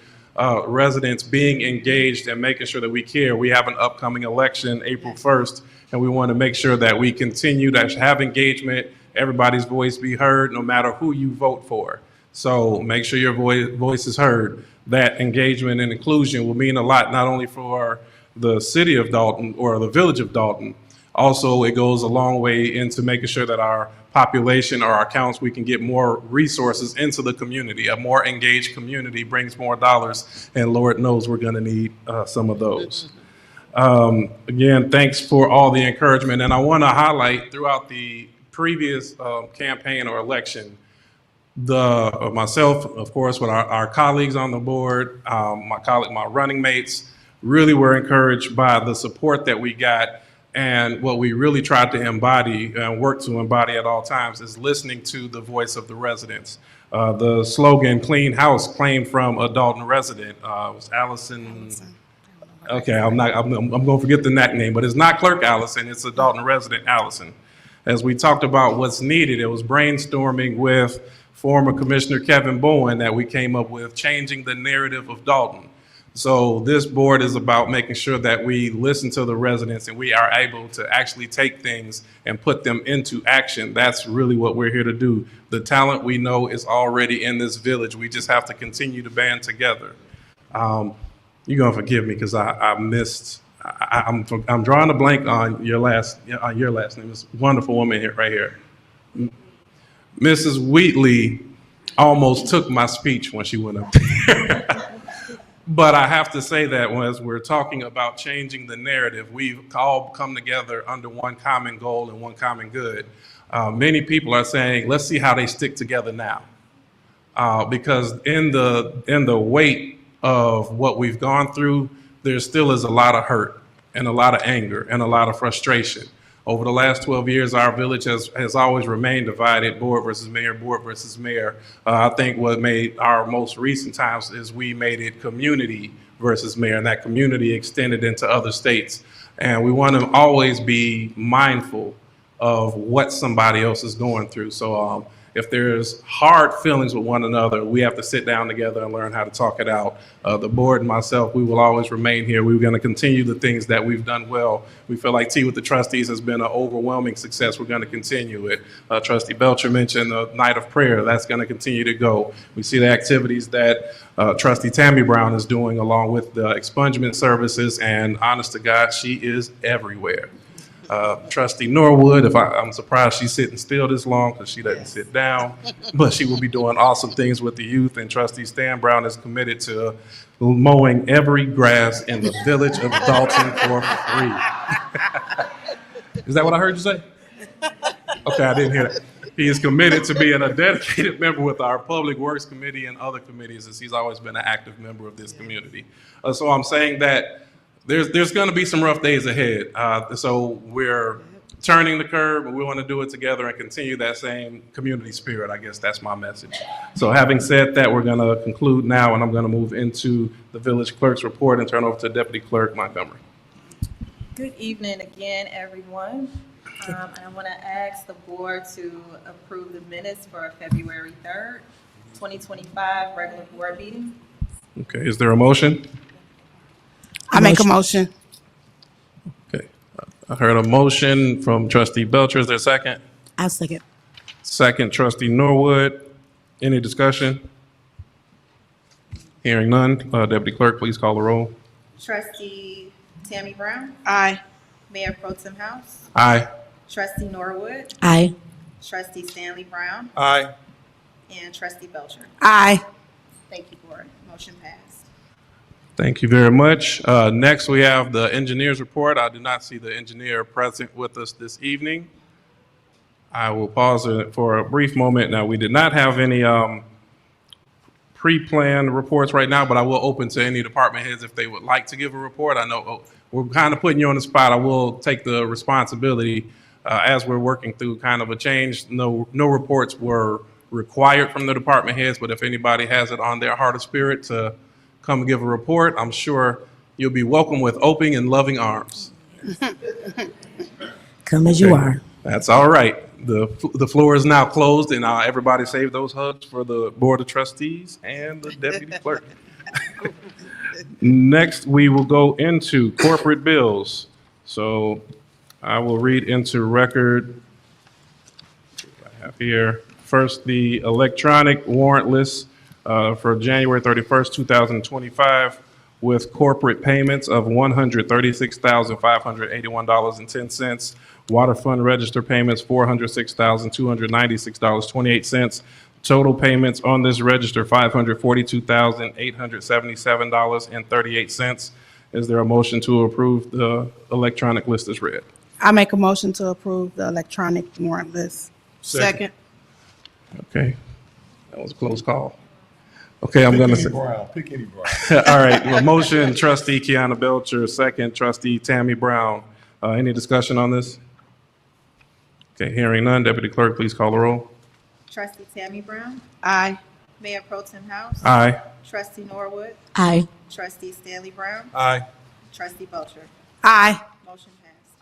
residents being engaged and making sure that we care. We have an upcoming election April 1st, and we want to make sure that we continue to have engagement, everybody's voice be heard, no matter who you vote for. So make sure your voice is heard. That engagement and inclusion will mean a lot, not only for the city of Dolton or the village of Dolton. Also, it goes a long way into making sure that our population or our counts, we can get more resources into the community. A more engaged community brings more dollars, and Lord knows we're gonna need some of those. Again, thanks for all the encouragement. And I wanna highlight throughout the previous campaign or election, myself, of course, with our colleagues on the board, my running mates, really were encouraged by the support that we got. And what we really tried to embody and work to embody at all times is listening to the voice of the residents. The slogan "Clean House" came from a Dolton resident. It was Allison. Okay, I'm going to forget the name, but it's not Clerk Allison. It's a Dolton resident, Allison. As we talked about what's needed, it was brainstorming with former Commissioner Kevin Bowen that we came up with changing the narrative of Dolton. So this board is about making sure that we listen to the residents and we are able to actually take things and put them into action. That's really what we're here to do. The talent we know is already in this village. We just have to continue to band together. You're gonna forgive me because I'm drawing a blank on your last name. This wonderful woman here, right here. Mrs. Wheatley almost took my speech when she went up there. But I have to say that as we're talking about changing the narrative, we've all come together under one common goal and one common good. Many people are saying, let's see how they stick together now. Because in the weight of what we've gone through, there still is a lot of hurt and a lot of anger and a lot of frustration Over the last 12 years, our village has always remained divided, board versus mayor, board versus mayor. I think what made our most recent times is we made it community versus mayor, and that community extended into other states. And we want to always be mindful of what somebody else is going through. So if there's hard feelings with one another, we have to sit down together and learn how to talk it out. The board and myself, we will always remain here. We're going to continue the things that we've done well. We feel like Tea with the Trustees has been an overwhelming success. We're going to continue it. Trustee Belcher mentioned the night of prayer. That's going to continue to go. We see the activities that Trustee Tammy Brown is doing along with the expungement services, and honest to God, she is everywhere. Trustee Norwood, I'm surprised she's sitting still this long because she doesn't sit down, but she will be doing awesome things with the youth. And Trustee Stan Brown is committed to mowing every grass in the village of Dolton for free. Is that what I heard you say? Okay, I didn't hear that. He is committed to being a dedicated member with our Public Works Committee and other committees, as he's always been an active member of this community. So I'm saying that there's going to be some rough days ahead. So we're turning the curve, but we want to do it together and continue that same community spirit. I guess that's my message. So having said that, we're going to conclude now, and I'm going to move into the village clerk's report and turn over to Deputy Clerk Montgomery. Good evening again, everyone. I want to ask the board to approve the minutes for February 3rd, 2025 regular board meeting. Okay, is there a motion? I make a motion. Okay, I heard a motion from Trustee Belcher. Is there a second? I'll second. Second, Trustee Norwood. Any discussion? Hearing none. Deputy Clerk, please call the roll. Trustee Tammy Brown, Aye. Mayor Pro Tem House, Aye. Trustee Norwood, Aye. Trustee Stanley Brown, Aye. and Trustee Belcher. Aye. Thank you, board. Motion passed. Thank you very much. Next, we have the engineer's report. I do not see the engineer present with us this evening. I will pause it for a brief moment. Now, we did not have any pre-planned reports right now, but I will open to any department heads if they would like to give a report. I know we're kind of putting you on the spot. I will take the responsibility as we're working through kind of a change. No reports were required from the department heads, but if anybody has it on their heart or spirit to come give a report, I'm sure you'll be welcome with open and loving arms. Come as you are. That's all right. The floor is now closed, and everybody save those hugs for the Board of Trustees and the Deputy Clerk. Next, we will go into corporate bills. So I will read into record. I have here first the electronic warrant list for January 31st, 2025, with corporate payments of $136,581.10. Water fund register payments, $406,296.28. Total payments on this register, $542,877.38. Is there a motion to approve the electronic list as read? I make a motion to approve the electronic warrant list. Second. Okay, that was a close call. Okay, I'm going to say. Pick any Brown. All right, well, motion, Trustee Kiana Belcher, second, Trustee Tammy Brown. Any discussion on this? Okay, hearing none. Deputy Clerk, please call the roll. Trustee Tammy Brown, Aye. Mayor Pro Tem House, Aye. Trustee Norwood, Aye. Trustee Stanley Brown, Aye. Trustee Belcher. Aye. Motion passed.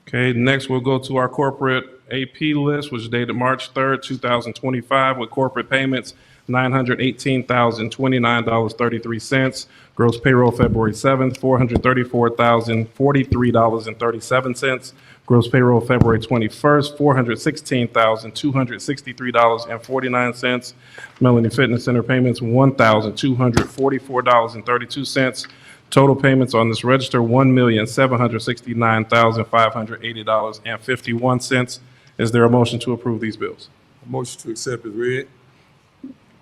Okay, next we'll go to our corporate AP list, which is dated March 3rd, 2025, with corporate payments, $918,029.33. Gross payroll February 7th, $434,043.37. Gross payroll February 21st, $416,263.49. Melanie Fitness Center payments, $1,244.32. Total payments on this register, $1,769,580.51. Is there a motion to approve these bills? Motion to accept is read.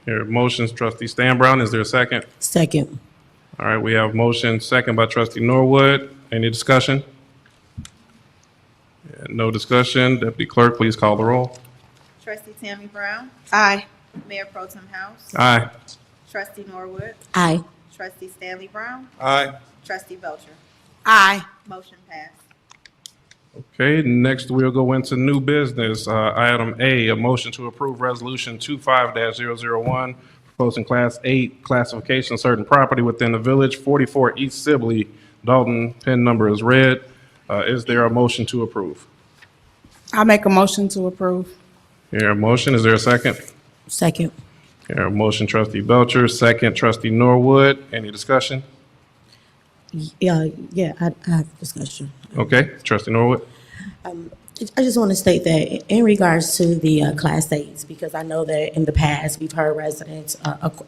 Here are motions, Trustee Stan Brown. Is there a second? Second. All right, we have motion second by Trustee Norwood. Any discussion? Yeah, no discussion. Deputy Clerk, please call the roll. Trustee Tammy Brown, Aye. Mayor Pro Tem House, Aye. Trustee Norwood, Aye. Trustee Stanley Brown, Aye. Trustee Belcher. Aye. Motion passed. Okay, next we'll go into new business. Item A, a motion to approve resolution 25-001, proposing Class 8 classification of certain property within the village, 44 East Sibley. Dalton, PIN number is red. Is there a motion to approve? I'll make a motion to approve. Here, a motion, is there a second? Second. Here, a motion, trustee Belcher, second, trustee Norwood. Any discussion? Yeah, I have discussion. Okay, trustee Norwood. I just want to state that in regards to the Class 8s, because I know that in the past, we've heard residents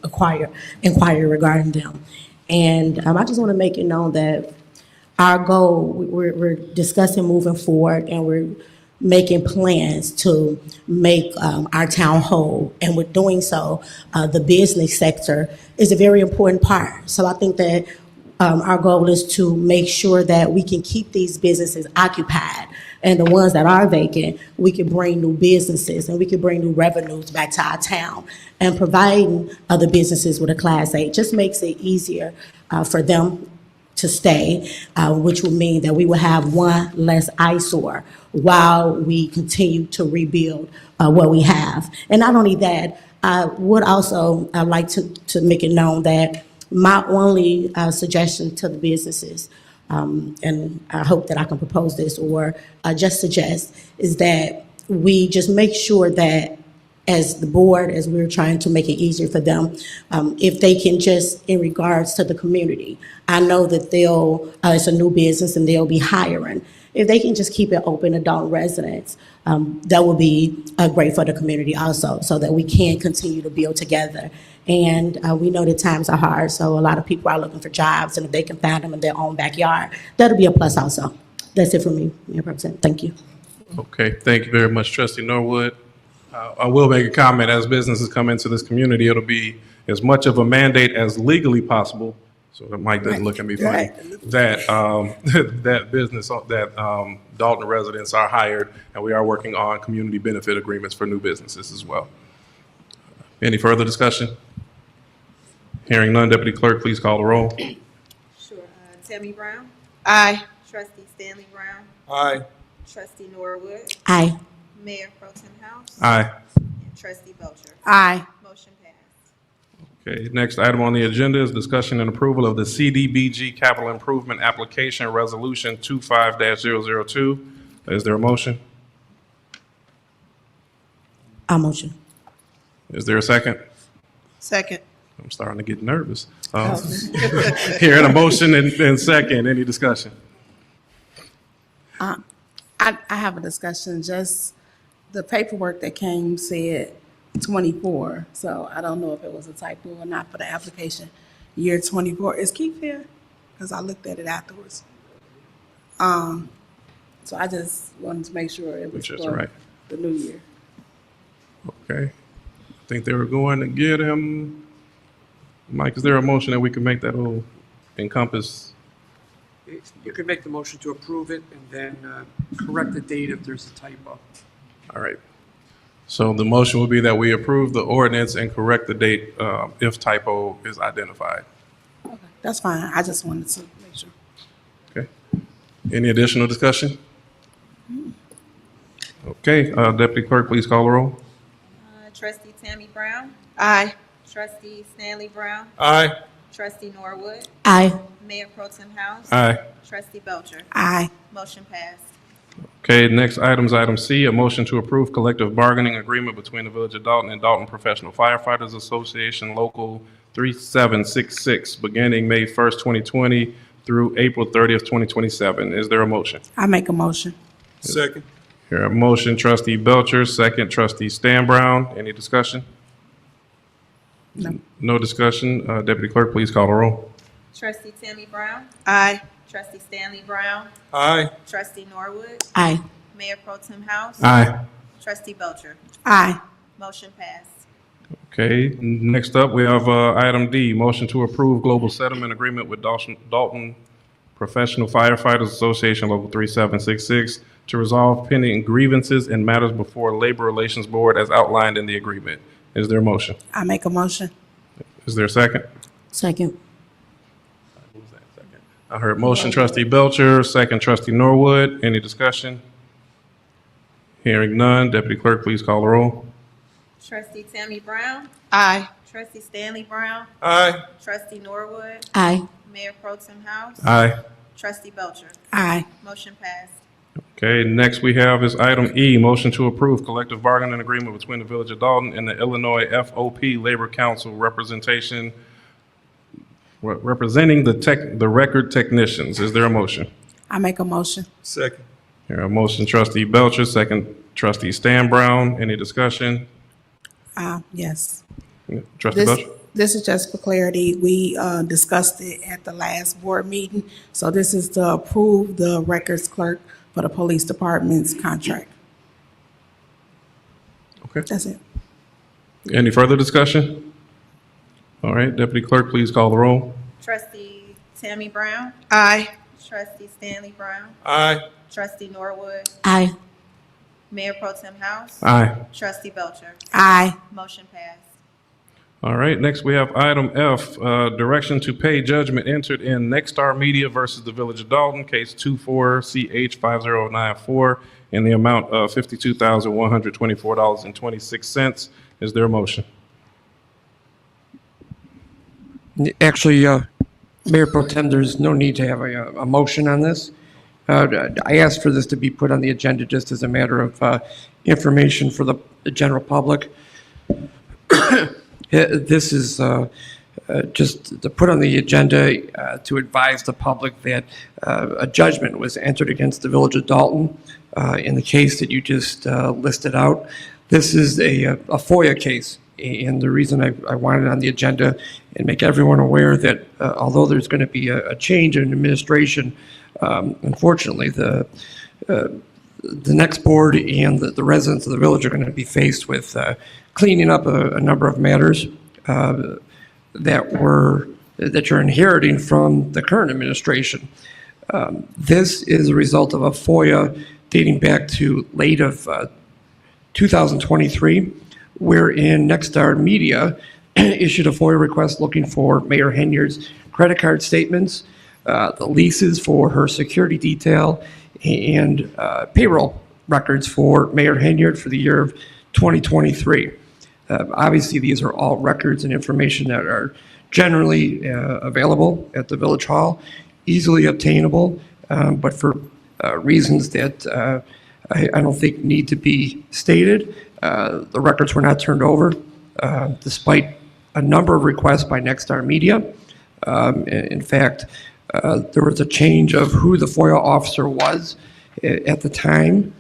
inquire regarding them. And I just want to make it known that our goal, we're discussing moving forward, and we're making plans to make our town whole. And with doing so, the business sector is a very important part. So I think that our goal is to make sure that we can keep these businesses occupied, and the ones that are vacant, we can bring new businesses and we can bring new revenues back to our town. And providing other businesses with a Class 8 just makes it easier for them to stay, which will mean that we will have one less eyesore while we continue to rebuild what we have. And not only that, I would also like to make it known that my only suggestion to the businesses, and I hope that I can propose this or just suggest, is that we just make sure that as the board, as we're trying to make it easier for them, if they can just, in regards to the community, I know that it's a new business and they'll be hiring. If they can just keep it open to Dalton residents, that would be great for the community also, so that we can continue to build together. And we know that times are hard, so a lot of people are looking for jobs, and if they can find them in their own backyard, that'll be a plus also. That's it for me, Mayor President. Thank you. Okay, thank you very much, trustee Norwood. I will make a comment. As businesses come into this community, it'll be as much of a mandate as legally possible. So that Mike doesn't look at me funny. That Dalton residents are hired, and we are working on community benefit agreements for new businesses as well. Any further discussion? Hearing none, Deputy Clerk, please call the roll. Sure. Tammy Brown? Aye. Trustee Stanley Brown? Aye. Trustee Norwood? Aye. Mayor Pro Tem House? Aye. And Trustee Belcher? Aye. Motion passed. Okay, next item on the agenda is discussion and approval of the CDBG Capital Improvement Application Resolution 25-002. Is there a motion? I'll motion. Is there a second? Second. I'm starting to get nervous. Hearing a motion and second, any discussion? I have a discussion. Just the paperwork that came said 24, so I don't know if it was a typo or not for the application. Year 24. Is Keith here? Because I looked at it afterwards. So I just wanted to make sure it was for the new year. Okay. I think they were going to get him. Mike, is there a motion that we can make that will encompass? You can make the motion to approve it and then correct the date if there's a typo. All right. So the motion will be that we approve the ordinance and correct the date if typo is identified. Okay, that's fine. I just wanted to make sure. Okay. Any additional discussion? Okay, Deputy Clerk, please call the roll. Trustee Tammy Brown? Aye. Trustee Stanley Brown? Aye. Trustee Norwood? Aye. Mayor Pro Tem House? Aye. Trustee Belcher? Aye. Motion passed. Okay, next item is item C, a motion to approve collective bargaining agreement between the Village of Dalton and Dalton Professional Firefighters Association Local 3766, beginning May 1st, 2020 through April 30th, 2027. Is there a motion? I make a motion. Second. Here, a motion, trustee Belcher, second, trustee Stan Brown. Any discussion? No. No discussion. Deputy Clerk, please call the roll. Trustee Tammy Brown? Aye. Trustee Stanley Brown? Aye. Trustee Norwood? Aye. Mayor Pro Tem House? Aye. Trustee Belcher? Aye. Motion passed. Okay, next up, we have item D, motion to approve global settlement agreement with Dalton Professional Firefighters Association Local 3766 to resolve pending grievances and matters before Labor Relations Board as outlined in the agreement. Is there a motion? I make a motion. Is there a second? Second. I heard motion trustee Belcher, second trustee Norwood. Any discussion? Hearing none. Deputy Clerk, please call the roll. Trustee Tammy Brown? Aye. Trustee Stanley Brown? Aye. Trustee Norwood? Aye. Mayor Pro Tem House? Aye. Trustee Belcher? Aye. Motion passed. Okay, next we have is item E, motion to approve collective bargaining agreement between the Village of Dolton and the Illinois FOP Labor Council representing the record technicians. Is there a motion? I make a motion. Second. Here, a motion trustee Belcher, second trustee Stan Brown. Any discussion? Yes. Trustee Belcher? This is just for clarity. We discussed it at the last board meeting. So this is to approve the records clerk for the police department's contract. Okay. That's it. Any further discussion? All right, Deputy Clerk, please call the roll. Trustee Tammy Brown? Aye. Trustee Stanley Brown? Aye. Trustee Norwood? Aye. Mayor Pro Tem House? Aye. Trustee Belcher? Aye. Motion passed. All right, next we have item F, direction to pay judgment entered in Nexstar Media versus the Village of Dolton, case 24CH5094, in the amount of $52,124.26. Is there a motion? Actually, Mayor Pro Tem, there's no need to have a motion on this. I asked for this to be put on the agenda just as a matter of information for the general public. This is just to put on the agenda to advise the public that a judgment was entered against the Village of Dolton in the case that you just listed out. This is a FOIA case, and the reason I wanted it on the agenda and make everyone aware that although there's going to be a change in administration, unfortunately, the next board and the residents of the village are going to be faced with cleaning up a number of matters that you're inheriting from the current administration. This is a result of a FOIA dating back to late of 2023, wherein Nexstar Media issued a FOIA request looking for Mayor Henyard's credit card statements, the leases for her security detail, and payroll records for Mayor Henyard for the year of 2023. Obviously, these are all records and information that are generally available at the Village Hall, easily obtainable, but for reasons that I don't think need to be stated, the records were not turned over, despite a number of requests by Nexstar Media. In fact, there was a change of who the FOIA officer was at the time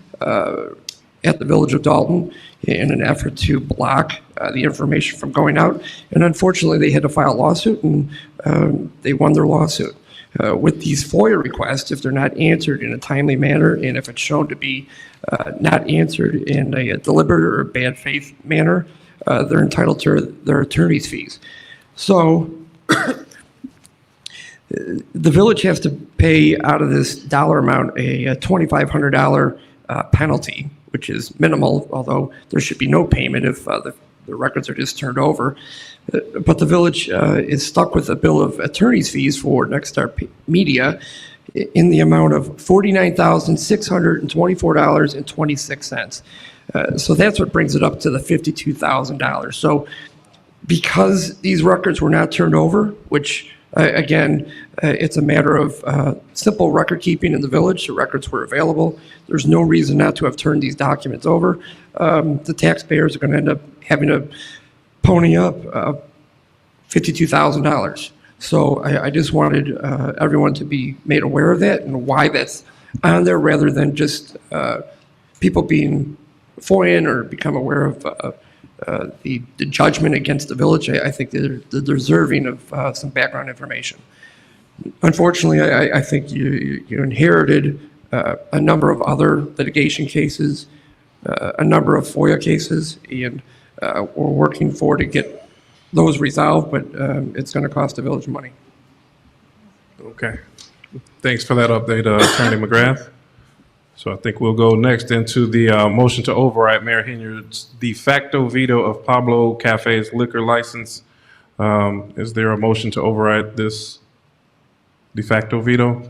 at the Village of Dolton in an effort to block the information from going out. And unfortunately, they had to file a lawsuit, and they won their lawsuit. With these FOIA requests, if they're not answered in a timely manner, and if it's shown to be not answered in a deliberate or bad faith manner, they're entitled to their attorney's fees. So the village has to pay out of this dollar amount a $2,500 penalty, which is minimal, although there should be no payment if the records are just turned over. But the village is stuck with a bill of attorney's fees for Nexstar Media in the amount of $49,624.26. So that's what brings it up to the $52,000. So because these records were not turned over, which again, it's a matter of simple record keeping in the village. The records were available. There's no reason not to have turned these documents over. The taxpayers are going to end up having to pony up $52,000. So I just wanted everyone to be made aware of that and why that's on there, rather than just people being FOIA or become aware of the judgment against the village. I think they're deserving of some background information. Unfortunately, I think you inherited a number of other litigation cases, a number of FOIA cases, and we're working to get those resolved, but it's going to cost the village money. Okay. Thanks for that update, Attorney McGrath. So I think we'll go next into the motion to override Mayor Henyard's de facto veto of Pablo Cafe's liquor license. Is there a motion to override this? De facto veto?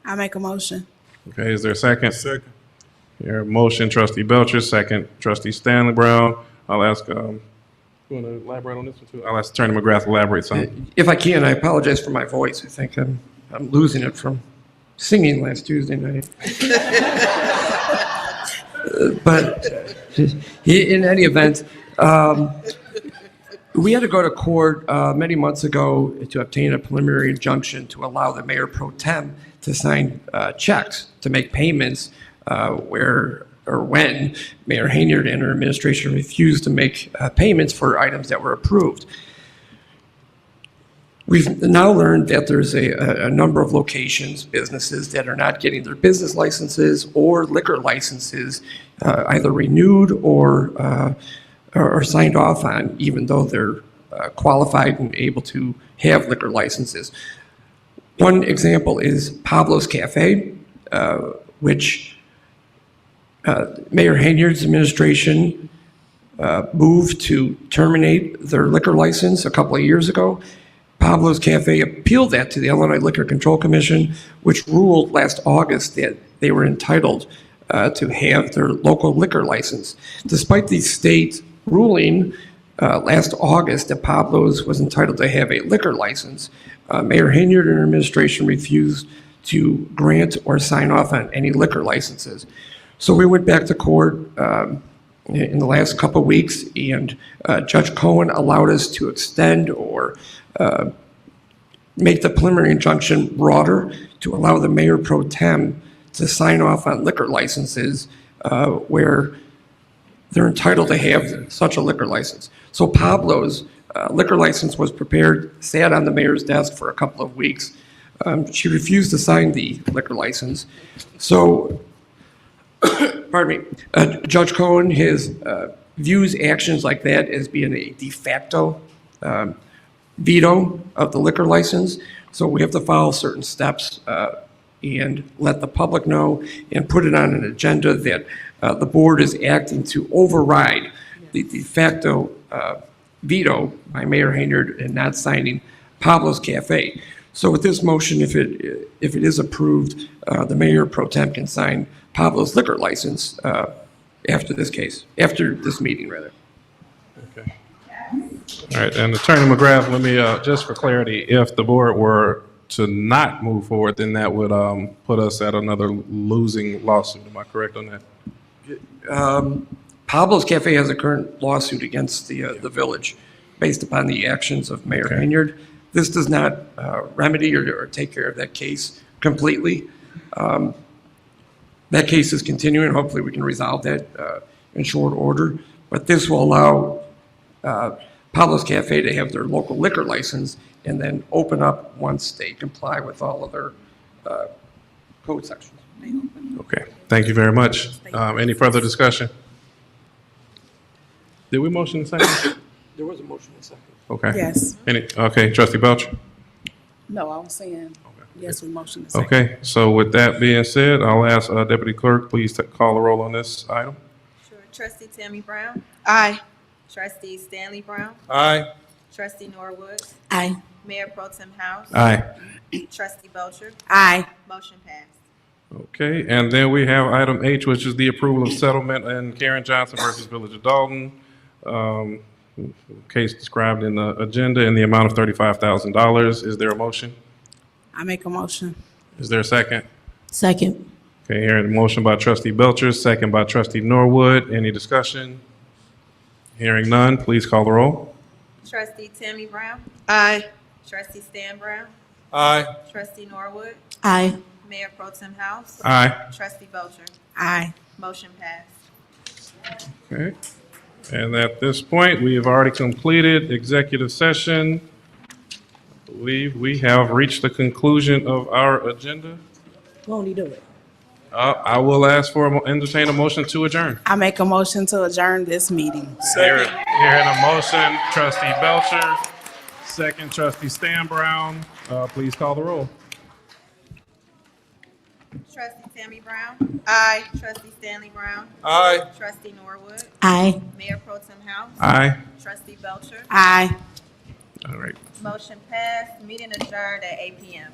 I make a motion. Okay, is there a second? Second. Here, a motion, trustee Belcher, second, trustee Stanley Brown. I'll ask, you want to elaborate on this one too? I'll ask Attorney McGrath to elaborate something. If I can, I apologize for my voice. I think I'm losing it from singing last Tuesday night. But in any event, we had to go to court many months ago to obtain a preliminary injunction to allow the mayor pro tem to sign checks to make payments where or when Mayor Hayniard and her administration refused to make payments for items that were approved. We've now learned that there's a number of locations, businesses that are not getting their business licenses or liquor licenses either renewed or signed off on, even though they're qualified and able to have liquor licenses. One example is Pablo's Cafe, which Mayor Hayniard's administration moved to terminate their liquor license a couple of years ago. Pablo's Cafe appealed that to the Illinois Liquor Control Commission, which ruled last August that they were entitled to have their local liquor license. Despite the state ruling last August that Pablo's was entitled to have a liquor license, Mayor Hayniard and her administration refused to grant or sign off on any liquor licenses. So we went back to court in the last couple of weeks, and Judge Cohen allowed us to extend or make the preliminary injunction broader to allow the mayor pro tem to sign off on liquor licenses where they're entitled to have such a liquor license. So Pablo's liquor license was prepared, sat on the mayor's desk for a couple of weeks. She refused to sign the liquor license. So, pardon me, Judge Cohen views actions like that as being a de facto veto of the liquor license. So we have to follow certain steps and let the public know and put it on an agenda that the board is acting to override the de facto veto by Mayor Hayniard and not signing Pablo's Cafe. So with this motion, if it is approved, the mayor pro tem can sign Pablo's liquor license after this meeting, rather. Okay. All right, and Attorney McGrath, let me, just for clarity, if the board were to not move forward, then that would put us at another losing lawsuit. Am I correct on that? Pablo's Cafe has a current lawsuit against the village based upon the actions of Mayor Hayniard. This does not remedy or take care of that case completely. That case is continuing. Hopefully we can resolve that in short order. But this will allow Pablo's Cafe to have their local liquor license and then open up once they comply with all of their code sections. Okay, thank you very much. Any further discussion? Did we motion in second? There was a motion in second. Okay. Yes. Okay, trustee Belcher? No, I was saying, yes, we motion to second. Okay, so with that being said, I'll ask Deputy Clerk, please call the roll on this item. Sure. Trustee Tammy Brown? Aye. Trustee Stanley Brown? Aye. Trustee Norwood? Aye. Mayor Pro Tem House? Aye. Trustee Belcher? Aye. Motion passed. Okay, and then we have item H, which is the approval of settlement in Karen Johnson versus Village of Dolton. Case described in the agenda in the amount of $35,000. Is there a motion? I make a motion. Is there a second? Second. Okay, hearing a motion by trustee Belcher, second by trustee Norwood. Any discussion? Hearing none, please call the roll. Trustee Tammy Brown? Aye. Trustee Stan Brown? Aye. Trustee Norwood? Aye. Mayor Pro Tem House? Aye. Trustee Belcher? Aye. Motion passed. Okay. And at this point, we have already completed executive session. I believe we have reached the conclusion of our agenda. Won't he do it? I will ask for entertain a motion to adjourn. I make a motion to adjourn this meeting. Hearing a motion, trustee Belcher, second trustee Stan Brown. Please call the roll. Trustee Tammy Brown? Aye. Trustee Stanley Brown? Aye. Trustee Norwood? Aye. Mayor Pro Tem House? Aye. Trustee Belcher? Aye. All right. Motion passed. Meeting adjourned at 8 p.m.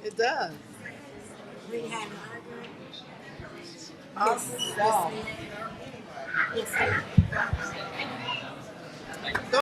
It does. We had an argument. Awesome. Yes, ma'am. Yes, ma'am.